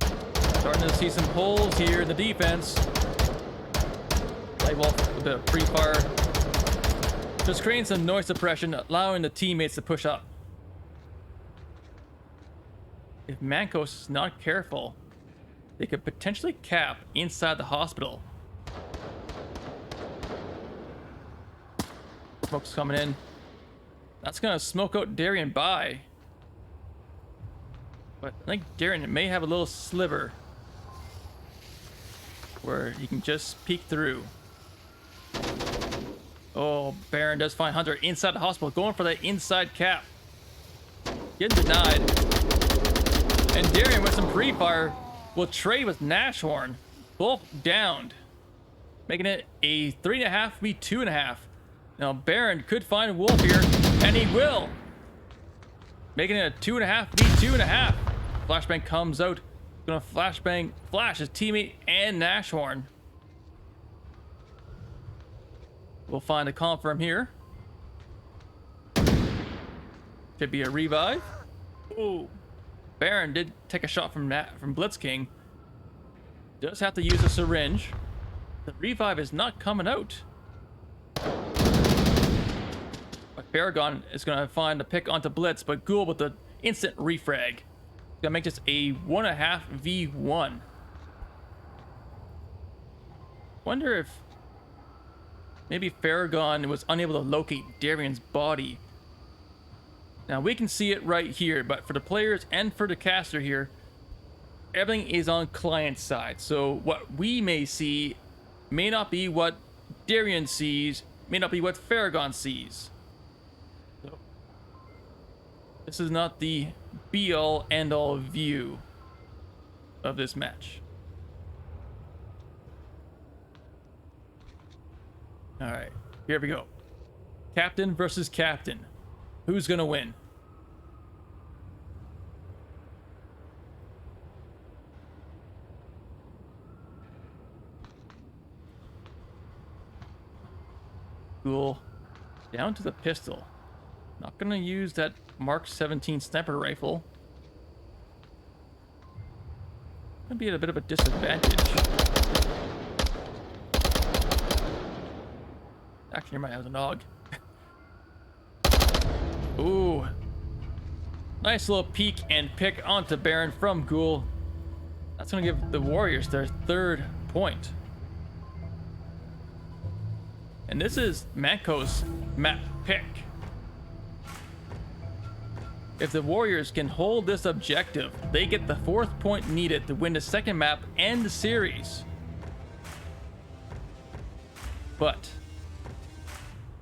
Starting to see some holes here in the defense. Light Wolf with a bit of pre-fire. Just creating some noise suppression, allowing the teammates to push up. If Mancos is not careful, they could potentially cap inside the hospital. Smoke's coming in. That's gonna smoke out Darien by. But I think Darien may have a little sliver where he can just peek through. Oh, Baron does find Hunter inside the hospital, going for that inside cap. Getting denied. And Darien with some pre-fire will trade with Nashorn. Both downed. Making it a 3.5 v 2.5. Now Baron could find Wolf here, and he will. Making it a 2.5 v 2.5. Flashbang comes out. Gonna flashbang flash his teammate and Nashorn. We'll find a confirm here. Could be a revive. Ooh. Baron did take a shot from Blitzking. Does have to use a syringe. The revive is not coming out. But Paragon is going to find a pick onto Blitz, but Ghoul with the instant refrag. Gonna make this a 1.5 v 1. Wonder if maybe Paragon was unable to locate Darien's body Now we can see it right here, but for the players and for the caster here, everything is on client side. So what we may see may not be what Darian sees, may not be what Farragon sees. So this is not the be-all end-all view of this match. All right, here we go. Captain versus captain. Who's gonna win? Cool. Down to the pistol. Not gonna use that Mark 17 sniper rifle. Gonna be at a bit of a disadvantage. Actually, I might have an AUG. Ooh. Nice little peek and pick onto Baron from Ghoul. That's gonna give the Warriors their 3rd point. And this is Manco's map pick. If the Warriors can hold this objective, they get the 4th point needed to win the 2nd map and the series. But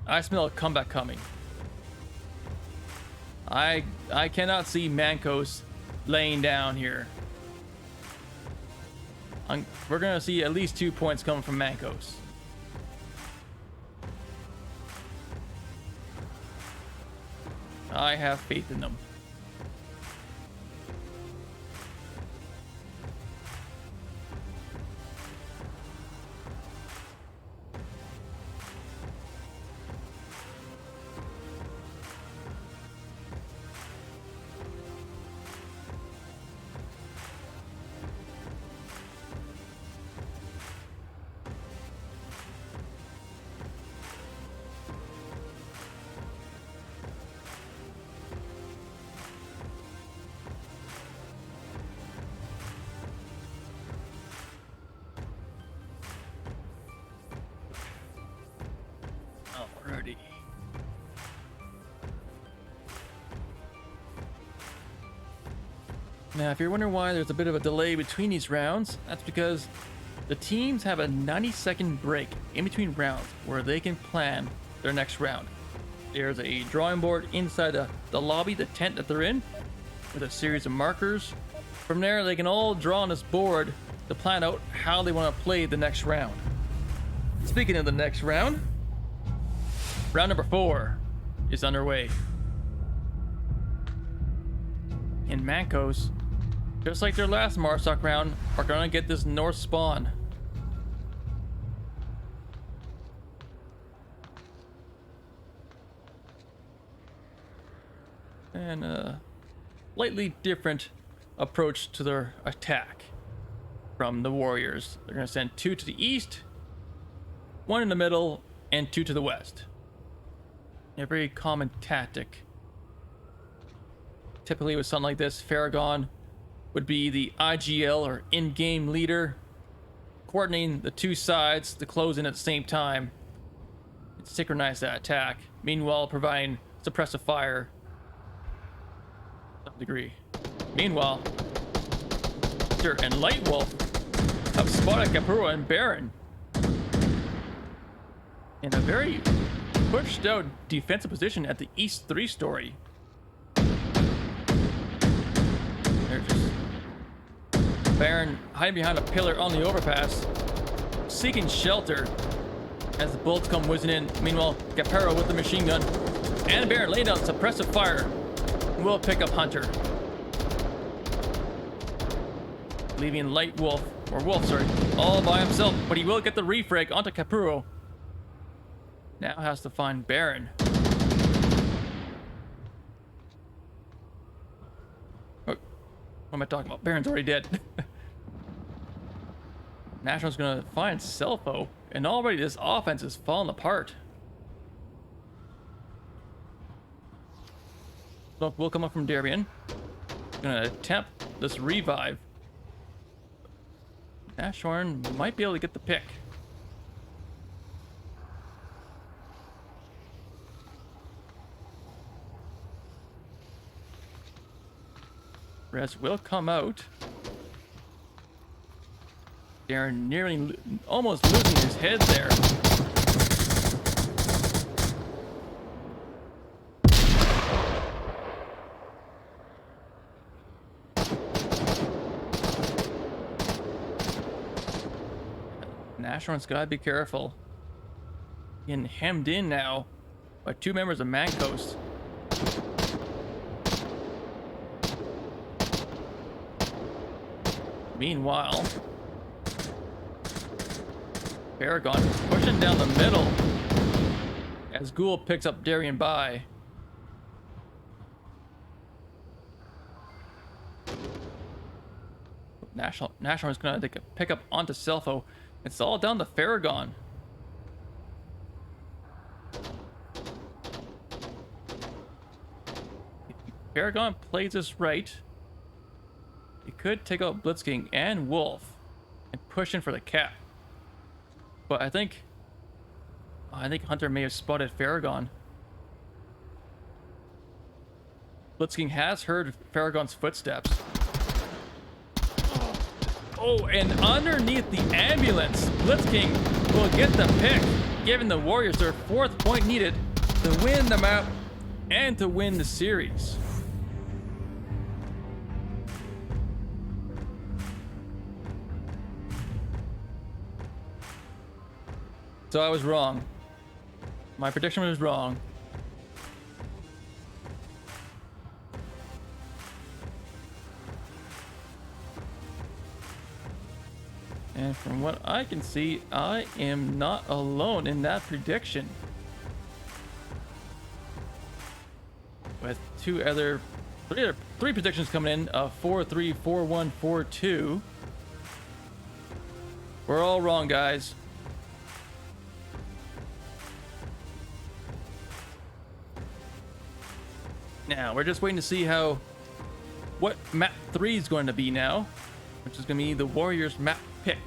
I smell a comeback coming. I cannot see Mancos laying down here. We're gonna see at least 2 points coming from Mancos. I have faith in them. Alrighty. Now, if you're wondering why there's a bit of a delay between these rounds, that's because the teams have a 90-second break in between rounds where they can plan their next round. There's a drawing board inside the lobby, the tent that they're in, with a series of markers. From there, they can all draw on this board to plan out how they want to play the next round. Speaking of the next round, round number 4 is underway. And Mancos, just like their last Marsoc round, are gonna get this north spawn. And a slightly different approach to their attack from the Warriors. They're gonna send 2 to the east, 1 in the middle, and 2 to the west. A very common tactic. Typically with something like this, Farragon would be the IGL or in-game leader, coordinating the 2 sides to close in at the same time and synchronize that attack, meanwhile providing suppressive fire to some degree. Meanwhile, Victor and Lightwolf have spotted Capuro and Baron in a very pushed out defensive position at the East 3 story. They're just Baron hiding behind a pillar on the overpass, seeking shelter as the bullets come whizzing in. Meanwhile, Capero with the machine gun and Baron laying down suppressive fire will pick up Hunter, leaving Wolf all by himself, but he will get the refrag onto Capuro. Now has to find Baron. What am I talking about? Baron's already dead. National's gonna find Selfo, and already this offense is falling apart. Smoke will come up from Darien. Gonna attempt this revive. Nashorn might be able to get the pick. Res will come out. Darren nearly almost losing his head there. Nashorn's gotta be careful. Getting hemmed in now by 2 members of Man Coast. Meanwhile, Paragon pushing down the middle as Ghoul picks up Darien by. National is gonna take a pick up onto Selfo. It's all down to Paragon. Paragon plays this right. He could take out Blitzking and Wolf and push in for the cap. But I think Hunter may have spotted Paragon. Blitzking has heard Paragon's footsteps. Oh, and underneath the ambulance, Blitzking will get the pick, giving the Warriors their 4th point needed to win the map and to win the series. So I was wrong. My prediction was wrong. And from what I can see, I am not alone in that prediction. With three predictions coming in of 4-3, 4-1, 4-2. We're all wrong, guys. Now, we're just waiting to see what map 3 is going to be now, which is going to be the Warriors map pick.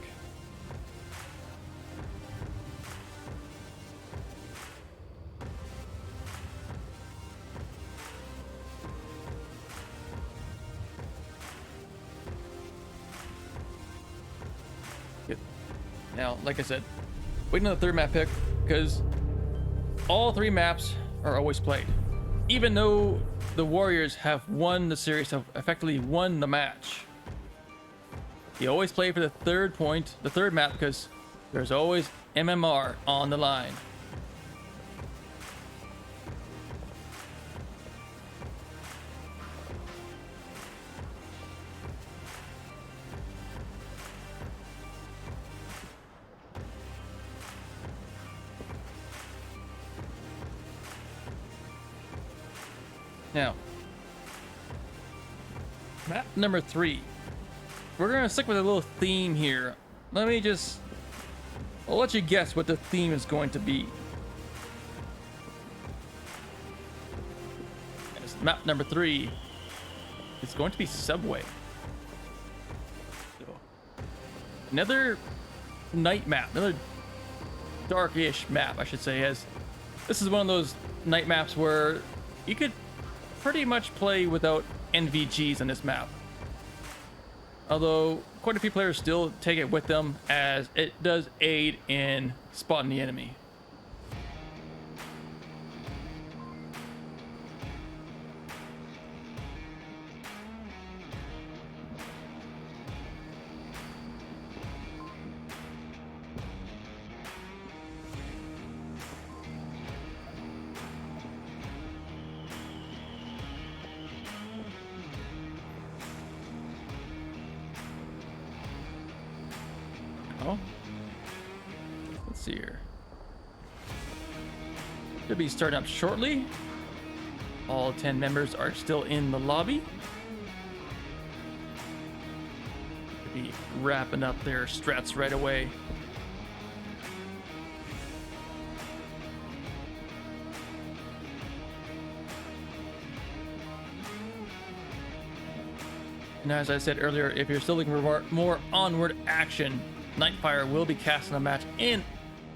Now, like I said, waiting on the 3rd map pick because all 3 maps are always played. Even though the Warriors have won the series, have effectively won the match, you always play for the 3rd map, because there's always MMR on the line. Now, map number 3. We're gonna stick with a little theme here. I'll let you guess what the theme is going to be. As map number 3 is going to be Subway. So, another night map, another darkish map, I should say, as this is one of those night maps where you could pretty much play without NVGs on this map. Although quite a few players still take it with them, as it does aid in spotting the enemy. Let's see here. Should be starting up shortly. All 10 members are still in the lobby. Should be wrapping up their strats right away. And as I said earlier, if you're still looking for more Onward action, Nightfire will be casting a match in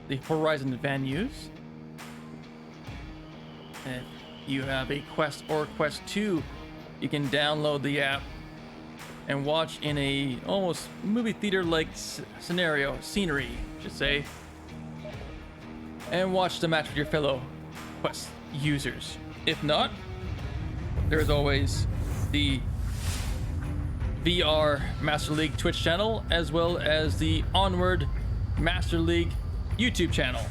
the Horizon venues. And if you have a Quest or Quest 2, you can download the app and watch in a almost movie theater like scenery, I should say, and watch the match with your fellow Quest users. If not, there's always the VR Master League Twitch channel, as well as the Onward Master League YouTube channel.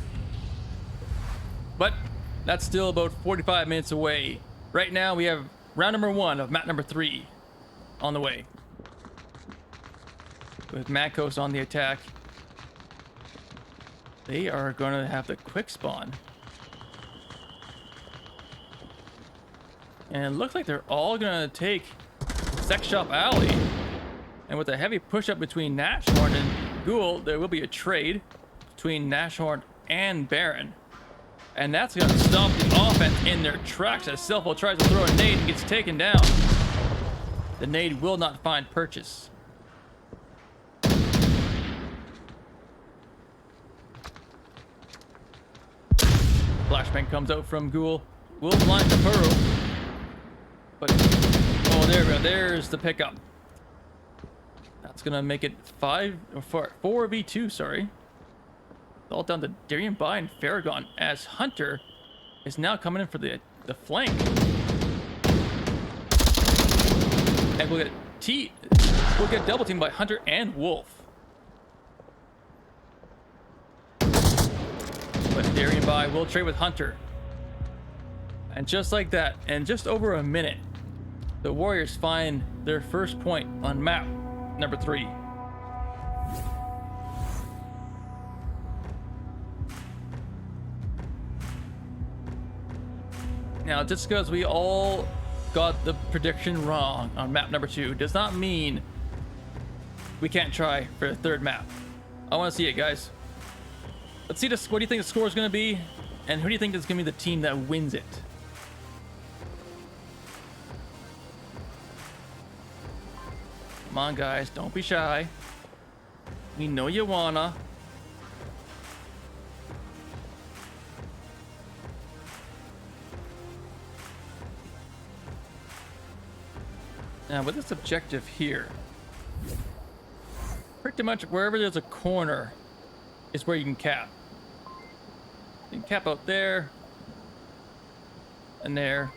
But that's still about 45 minutes away. Right now we have round number 1 of map number 3 on the way, with Makos on the attack. They are going to have the quick spawn. And it looks like they're all going to take Sex Shop Alley. And with a heavy push-up between Nashorn and Ghoul, there will be a trade between Nashorn and Baron. And that's going to stop the offense in their tracks as Selfo tries to throw a nade and gets taken down. The nade will not find purchase. Flashbang comes out from Ghoul. Will blind Kapuru. But, oh, there we go. There's the pickup. That's going to make it 4v2, sorry. All down to Darien Bai and Farragon, as Hunter is now coming in for the flank. And we'll get double teamed by Hunter and Wolf. But Darien Bai will trade with Hunter. And just like that, in just over a minute, the Warriors find their first point on map number 3. Now, just because we all got the prediction wrong on map number 2 does not mean we can't try for the third map. I want to see it, guys. Let's see this. What do you think the score is going to be? And who do you think is going to be the team that wins it? Come on, guys. Don't be shy. We know you wanna. Now, with this objective here, pretty much wherever there's a corner is where you can cap. You can cap out there and there,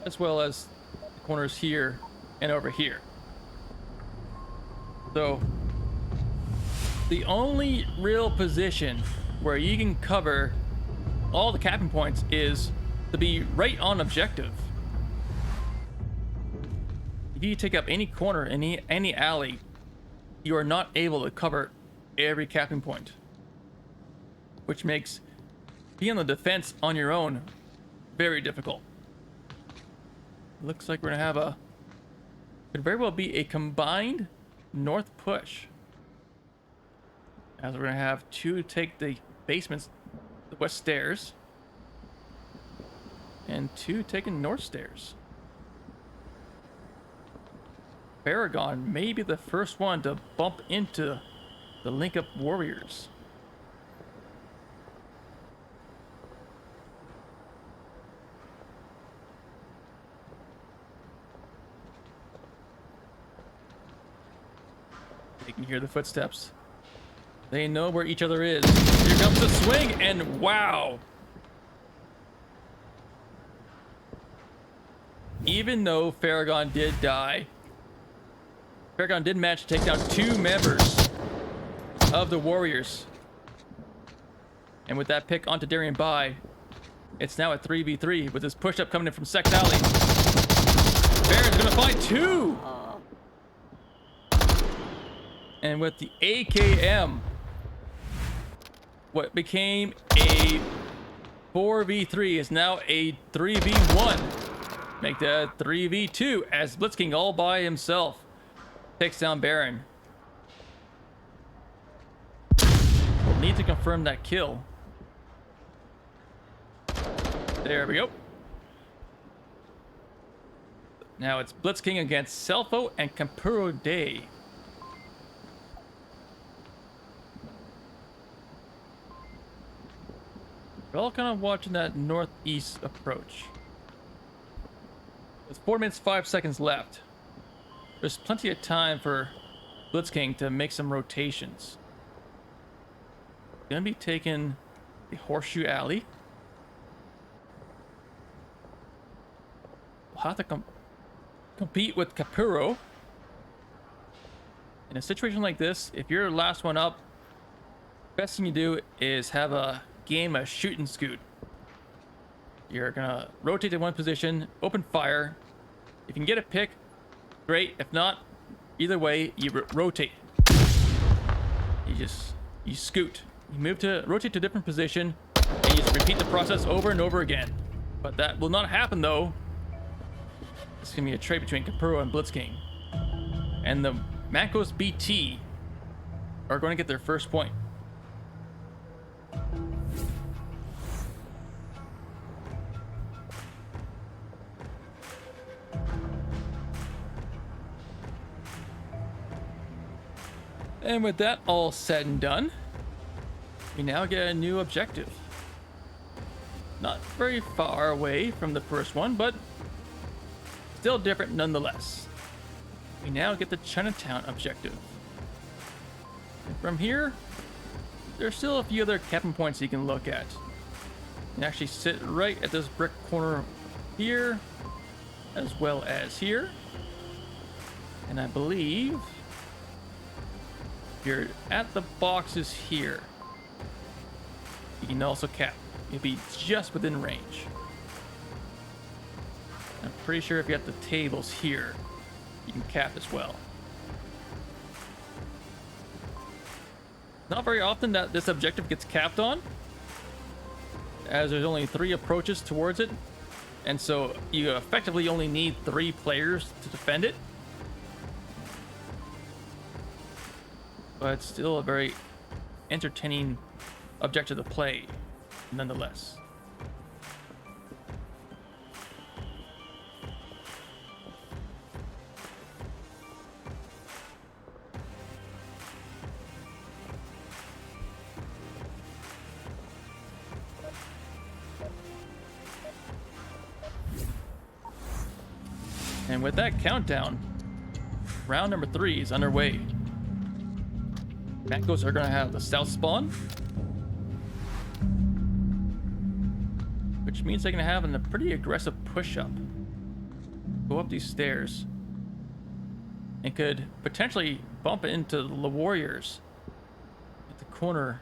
as well as the corners here and over here. So, the only real position where you can cover all the capping points is to be right on objective. If you take up any corner, any alley, you are not able to cover every capping point, which makes being on the defense on your own very difficult. Looks like we're gonna have could very well be a combined north push, as we're gonna have 2 take the basements, the west stairs, and 2 taking north stairs. Farragon may be the first one to bump into the link-up Warriors. You can hear the footsteps. They know where each other is. Here comes the swing, and wow! Even though Farragon did die, Farragon did manage to take down 2 members of the Warriors. And with that pick onto Darien Bai, it's now a 3v3 with this push-up coming in from Sex Alley. Baron's gonna find 2! And with the AKM, what became a 4v3 is now a 3v1. Make that 3v2 as Blitzking all by himself takes down Baron. We'll need to confirm that kill. There we go. Now it's Blitzking against Selfo and Kampuro Day. We're all kind of watching that northeast approach. There's 4 minutes, 5 seconds left. there's plenty of time for Blitzking to make some rotations. Gonna be taking the Horseshoe Alley. We'll have to compete with Capuro. In a situation like this, if you're the last one up, best thing you do is have a game of shoot and scoot. You're gonna rotate to one position, open fire. If you can get a pick, great. If not, either way, you rotate. You scoot. You rotate to a different position, and you just repeat the process over and over again. But that will not happen though. It's gonna be a trade between Capuro and Blitzking. And the Mancos BT are going to get their first point. And with that all said and done, we now get a new objective. Not very far away from the first one, but still different nonetheless. We now get the Chinatown objective. And from here, there's still a few other capping points you can look at. You can actually sit right at this brick corner here, as well as here. And I believe if you're at the boxes here, you can also cap. You'll be just within range. I'm pretty sure if you're at the tables here, you can cap as well. Not very often that this objective gets capped on, as there's only 3 approaches towards it, and so you effectively only need 3 players to defend it. But it's still a very entertaining objective to play, nonetheless. And with that countdown, round number 3 is underway. Mancos are going to have the south spawn, which means they're going to have a pretty aggressive push-up. Go up these stairs, and could potentially bump into the Warriors at the corner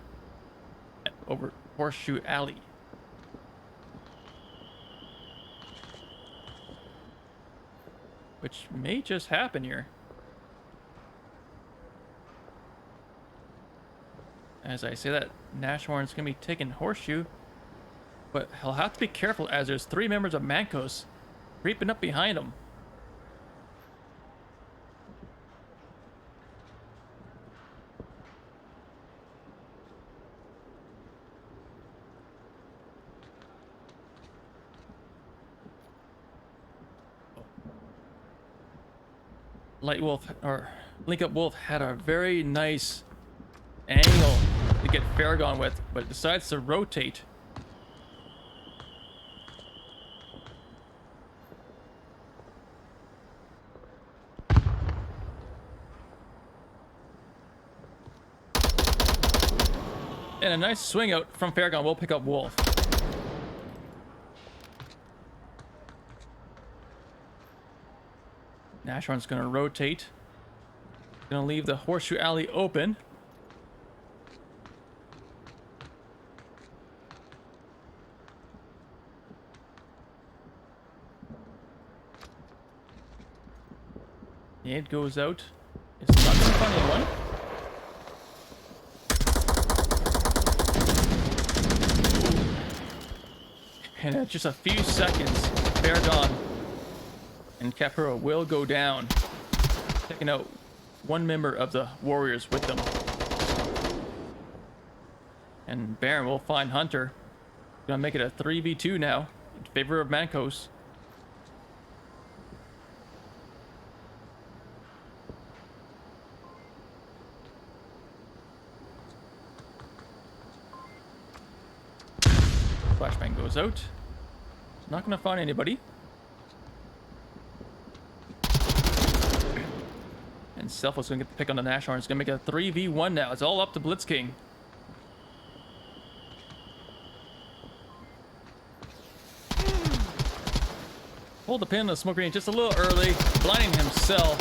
over Horseshoe Alley. Which may just happen here. As I say that, Nashorn's gonna be taking Horseshoe, but he'll have to be careful as there's 3 members of Mancos creeping up behind him. Light Wolf, or Link Up Wolf, had a very nice angle to get Farragon with, but decides to rotate. And a nice swing out from Farragon will pick up Wolf. Nashorn's gonna rotate. Gonna leave the Horseshoe Alley open. It goes out. It's not gonna find anyone. And in just a few seconds, Farragon and Capuro will go down, taking out 1 member of the Warriors with them. And Baron will find Hunter. Gonna make it a 3v2 now in favor of Mancos. Flashbang goes out. Not gonna find anybody. Selfo's gonna get the pick on the Nashorn. It's gonna make it a 3v1 now. It's all up to Blitzking. Hold the pin on the smoke grenade just a little early, blinding himself.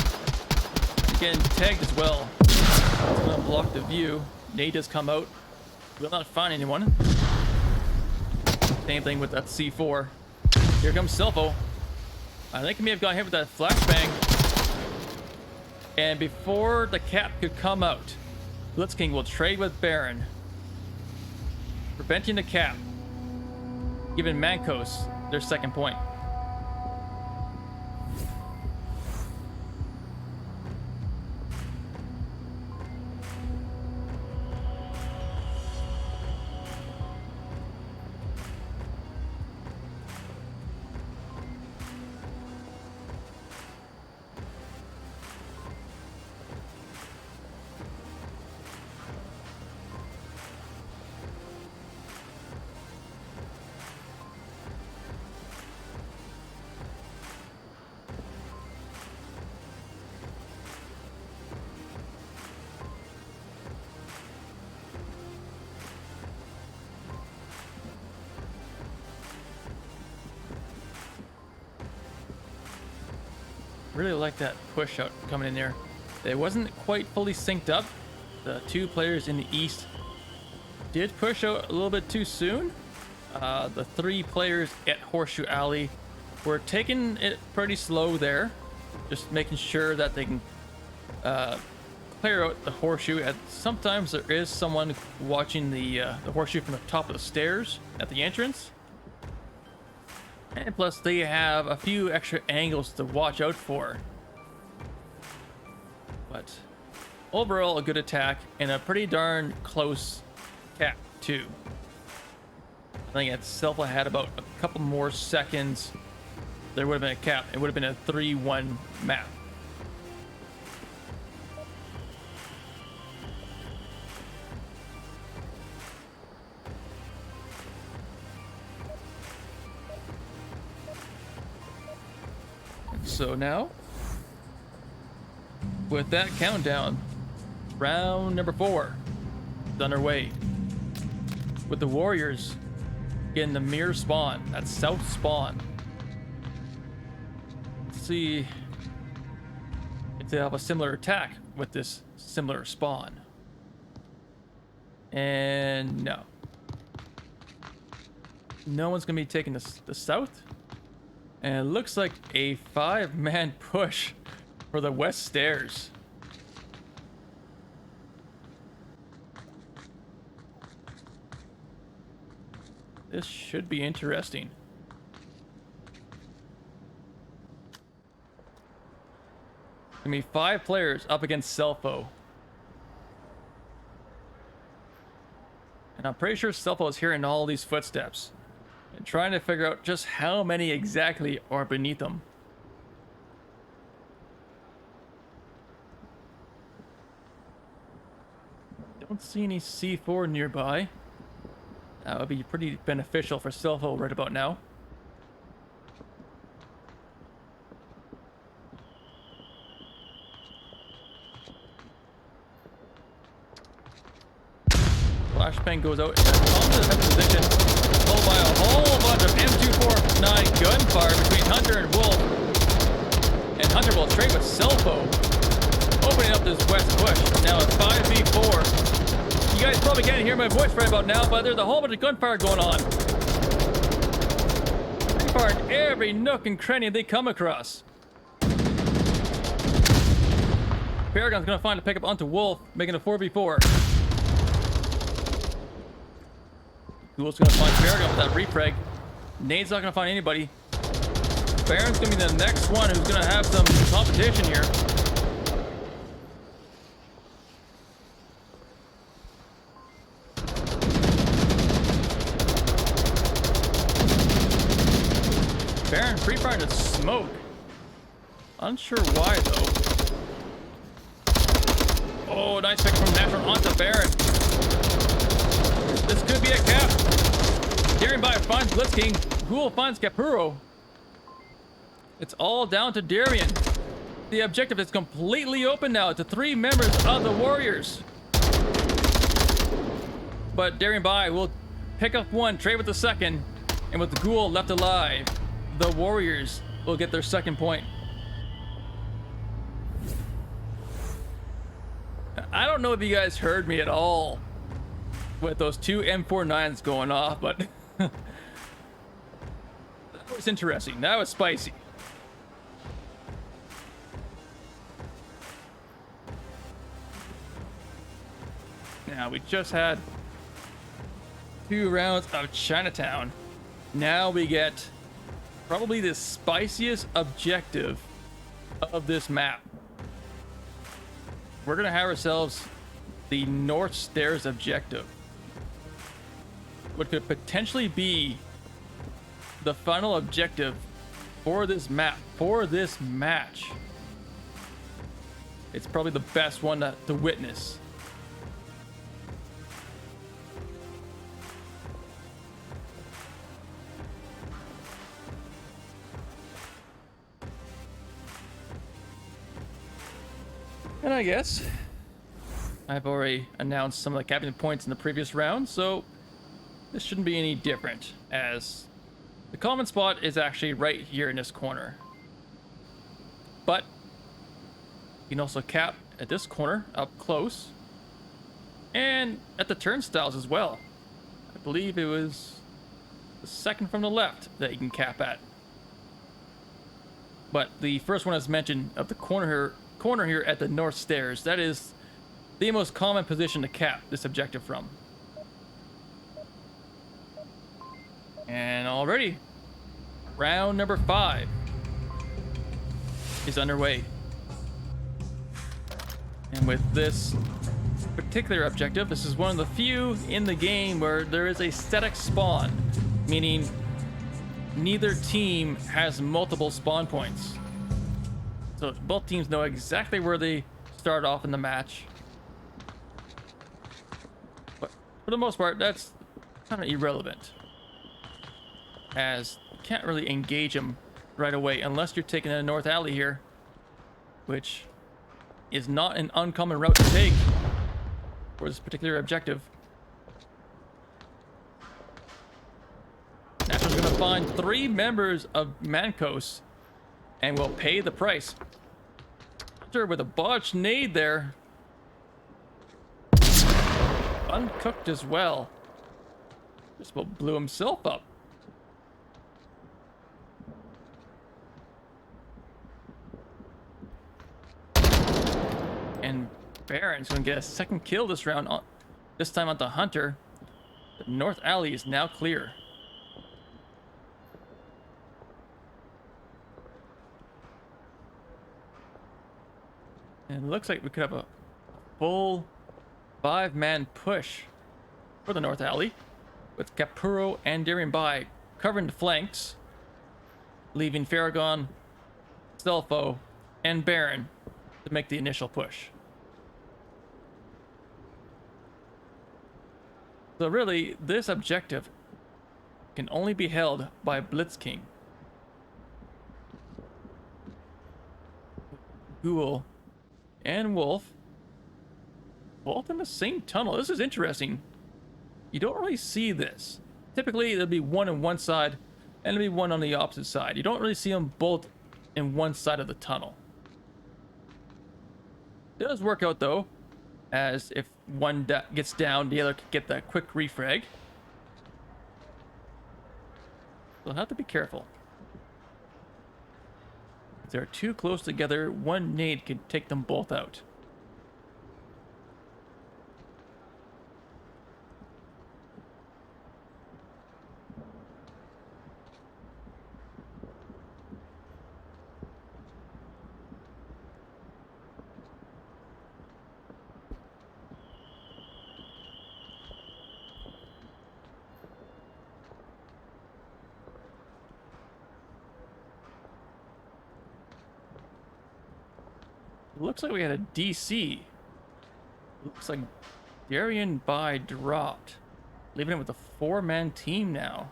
Getting tagged as well. It's gonna block the view. Nate does come out. Will not find anyone. Same thing with that C4. Here comes Selfo. I think he may have got hit with that flashbang. And before the cap could come out, Blitzking will trade with Baron, preventing the cap, giving Mancos their second point. Really like that push out coming in there. It wasn't quite fully synced up. The two players in the east did push out a little bit too soon. The three players at Horseshoe Alley were taking it pretty slow there, just making sure that they can clear out the horseshoe. And sometimes there is someone watching the horseshoe from the top of the stairs at the entrance. And plus, they have a few extra angles to watch out for. But overall, a good attack and a pretty darn close cap, too. I think at Selfa had about a couple more seconds. There would have been a cap. It would have been a 3-1 map. So now, with that countdown, round number 4 is underway. With the Warriors getting the mirror spawn, that south spawn. Let's see if they have a similar attack with this similar spawn. And no. No one's gonna be taking the south. And it looks like a 5-man push for the west stairs. This should be interesting. I mean, 5 players up against Selfo. And I'm pretty sure Selfo is hearing all these footsteps and trying to figure out just how many exactly are beneath them. Don't see any C4 nearby. That would be pretty beneficial for Selfo right about now. Flashbang goes out in a positive position, followed by a whole bunch of M249 gunfire between Hunter and Wolf. And Hunter will trade with Selfo, opening up this west push. Now it's 5v4. You guys probably can't hear my voice right about now, but there's a whole bunch of gunfire going on. Gunfire in every nook and cranny they come across. Paragon's gonna find a pickup onto Wolf, making a 4v4. Wolf's gonna find Paragon with that repreg. Nade's not gonna find anybody. Baron's gonna be the next one who's gonna have some competition here. Baron free firing to smoke. Unsure why though. Oh, nice pick from Natural onto Baron. This could be a cap. Darian by finds Blitzking. Ghoul finds Capuro. It's all down to Darian. The objective is completely open now to 3 members of the Warriors. But Daring Bai will pick up one, trade with the second, and with the Ghoul left alive, the Warriors will get their second point. I don't know if you guys heard me at all with those 2 M49s going off, but that was interesting. That was spicy. Now, we just had 2 rounds of Chinatown. Now we get probably the spiciest objective of this map. We're gonna have ourselves the North Stairs objective, what could potentially be the final objective for this map, for this match. It's probably the best one to witness. And I guess I've already announced some of the captain points in the previous round, so this shouldn't be any different, as the common spot is actually right here in this corner. But you can also cap at this corner up close, and at the turnstiles as well. I believe it was the second from the left that you can cap at. But the first one as mentioned of the corner here at the North Stairs, that is the most common position to cap this objective from. And already round number 5 is underway, and with this particular objective, this is one of the few in the game where there is a static spawn, meaning neither team has multiple spawn points. So both teams know exactly where they start off in the match. But for the most part, that's kind of irrelevant, as you can't really engage them right away unless you're taking a North Alley here, which is not an uncommon route to take for this particular objective. National's going to find 3 members of Mancos and will pay the price. Hunter with a botched nade there. Uncooked as well. Just about blew himself up. And Baron's going to get a second kill this round, this time on the Hunter. The North Alley is now clear. And it looks like we could have a full 5-man push for the North Alley, with Capuro and Daring Bai covering the flanks, leaving Farragon, Stelfo, and Baron to make the initial push. So really, this objective can only be held by Blitzking. Ghoul and Wolf both in the same tunnel. This is interesting. You don't really see this. Typically, there'll be one on one side and there'll be one on the opposite side. You don't really see them both in one side of the tunnel. It does work out though, as if one gets down, the other can get that quick refrag. So have to be careful. If they're too close together, one nade can take them both out. Looks like we had a DC. Looks like Daring Bai dropped, leaving it with a 4-man team now.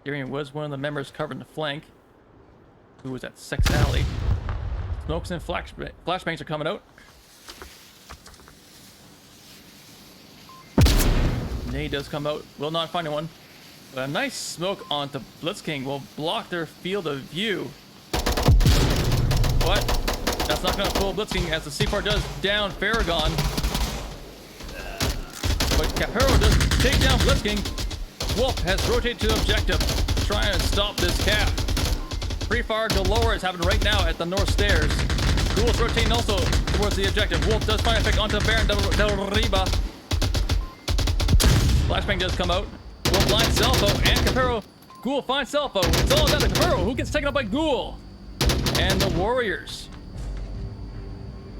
Darian was one of the members covering the flank, who was at Sex Alley. Smokes and flashbangs are coming out. Nade does come out. Will not find one. But a nice smoke onto Blitzking will block their field of view. But that's not going to fool Blitzking as the C4 does down Farragon. But Capero does take down Blitzking. Wolf has rotated to the objective, trying to stop this cap. Free fire galore is happening right now at the north stairs. Ghoul's rotating also towards the objective. Wolf does find effect onto Baron del Riba. Flashbang does come out. Wolf blinds Selfo and Capero. Ghoul finds Selfo. It's all down to Capero, who gets taken up by Ghoul. And the Warriors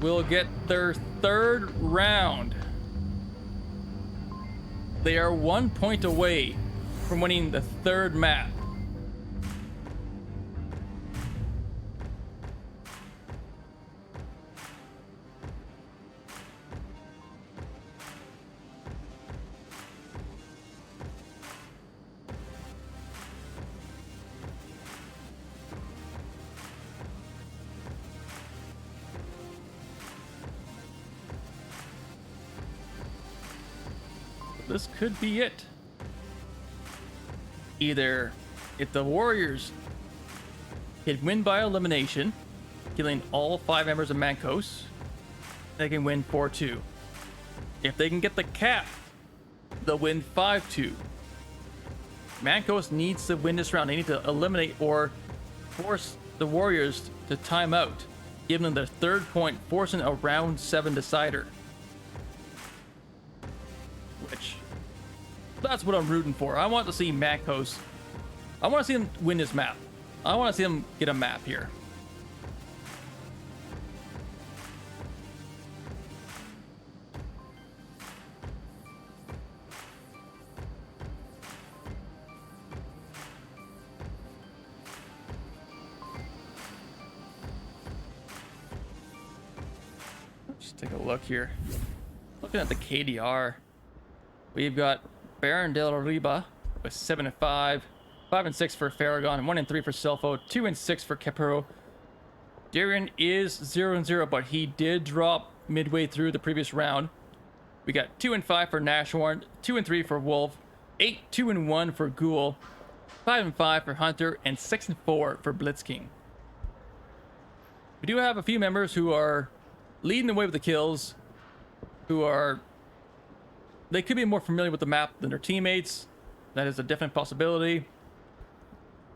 will get their third round. They are 1 point away from winning the third map. This could be it. Either if the Warriors can win by elimination, killing all 5 members of Mancos, they can win 4-2. If they can get the cap, they'll win 5-2. Mancos needs to win this round. They need to eliminate or force the Warriors to time out, giving them their third point, forcing a round 7 decider. Which, that's what I'm rooting for. I want to see Mancos. I want to see them win this map. I want to see them get a map here. Let's take a look here. Looking at the KDR. We've got Baron del Riba with 7 and 5, 5 and 6 for Farragon, 1 and 3 for Selfo, 2 and 6 for Capero. Darian is 0 and 0, but he did drop midway through the previous round. We got 2 and 5 for Nashorn, 2 and 3 for Wolf, 8, 2 and 1 for Ghoul, 5 and 5 for Hunter, and 6 and 4 for Blitzking. We do have a few members who are leading the way with the kills, who are... They could be more familiar with the map than their teammates. That is a definite possibility.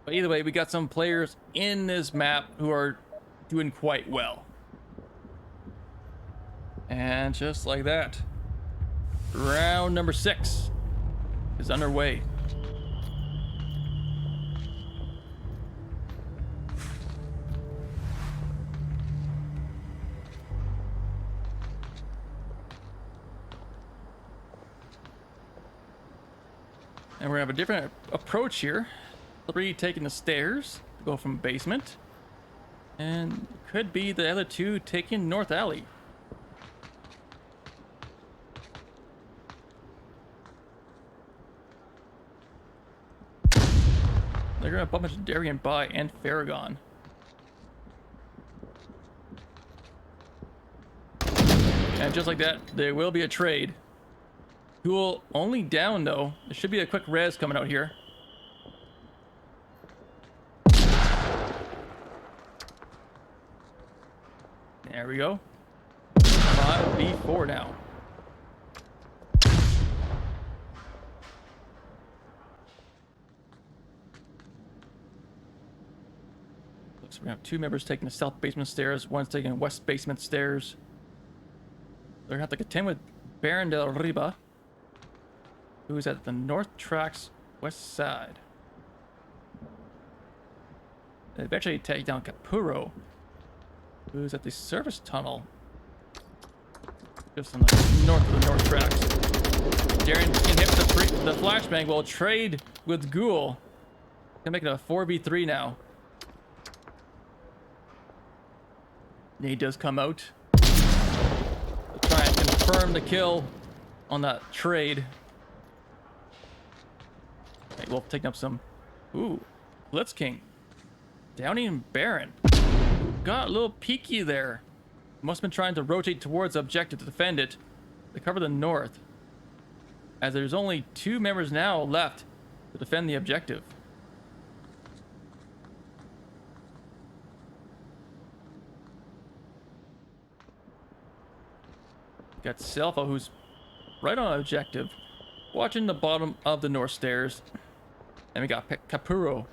But either way, we got some players in this map who are doing quite well. And just like that, round number 6 is underway. And we're gonna have a different approach here. 3 taking the stairs to go from basement. And could be the other 2 taking North Alley. They're gonna bump into Darian by and Farragon. And just like that, there will be a trade. Ghoul only down though. There should be a quick res coming out here. There we go. 5v4 now. Looks like we have 2 members taking the south basement stairs. One's taking west basement stairs. They're gonna have to contend with Baron del Riba, who's at the north tracks west side. They eventually take down Capuro, who's at the service tunnel just on the north of the north tracks. Darren can hit the flashbang will trade with Ghoul. Gonna make it a 4v3 now. Nade does come out to try and confirm the kill on that trade. Wolf taking up some Ooh, Blitz King. Downing Baron. Got a little peeky there. Must have been trying to rotate towards the objective to defend it. To cover the north. As there's only 2 members now left to defend the objective. Got Selfo, who's right on objective, watching the bottom of the north stairs. And we got Capuro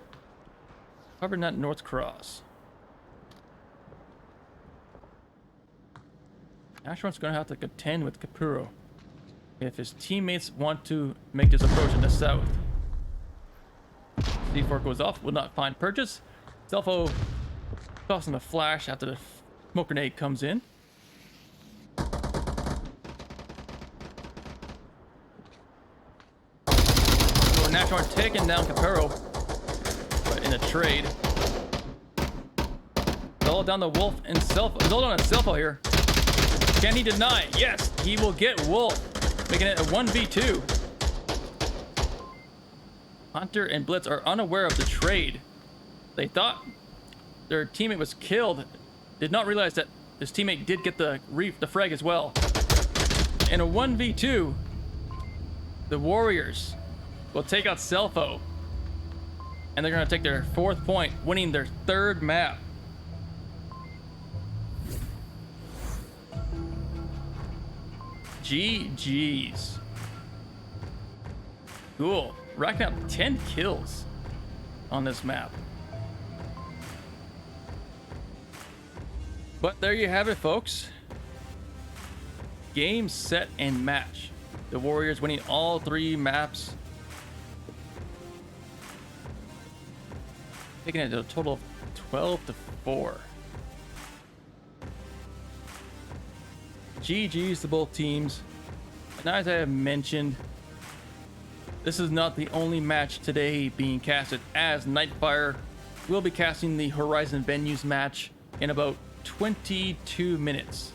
covering that north cross. Asheron's going to have to contend with Capuro if his teammates want to make this approach in the south. C4 goes off, will not find purchase. Selfo tossing a flash after the smoke grenade comes in. So Asheron taking down Capuro, but in a trade. It's all down to Wolf and Selfo. It's all down to Selfo here. Can he deny? Yes, he will get Wolf, making it a 1v2. Hunter and Blitz are unaware of the trade. They thought their teammate was killed, did not realize that his teammate did get the frag as well. In a 1v2, the Warriors will take out Selfo, and they're going to take their 4th point, winning their 3rd map. GG's. Cool. Racking up 10 kills on this map. But there you have it, folks. Game, set, and match. The Warriors winning all 3 maps. Taking it to a total of 12-4. GG's to both teams. And as I have mentioned, this is not the only match today being casted, as Nightfire will be casting the Horizon Venues match in about 22 minutes.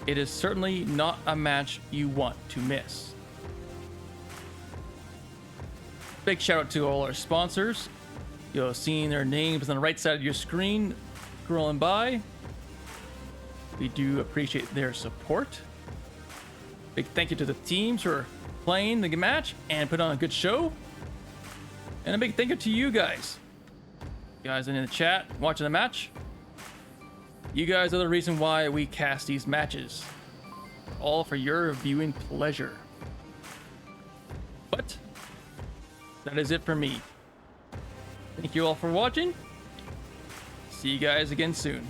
It is certainly not a match you want to miss. Big shout out to all our sponsors. You're seeing their names on the right side of your screen scrolling by. We do appreciate their support. Big thank you to the teams for playing the match and put on a good show. And a big thank you to you guys. You guys in the chat watching the match. You guys are the reason why we cast these matches. All for your viewing pleasure. But that is it for me. Thank you all for watching. See you guys again soon.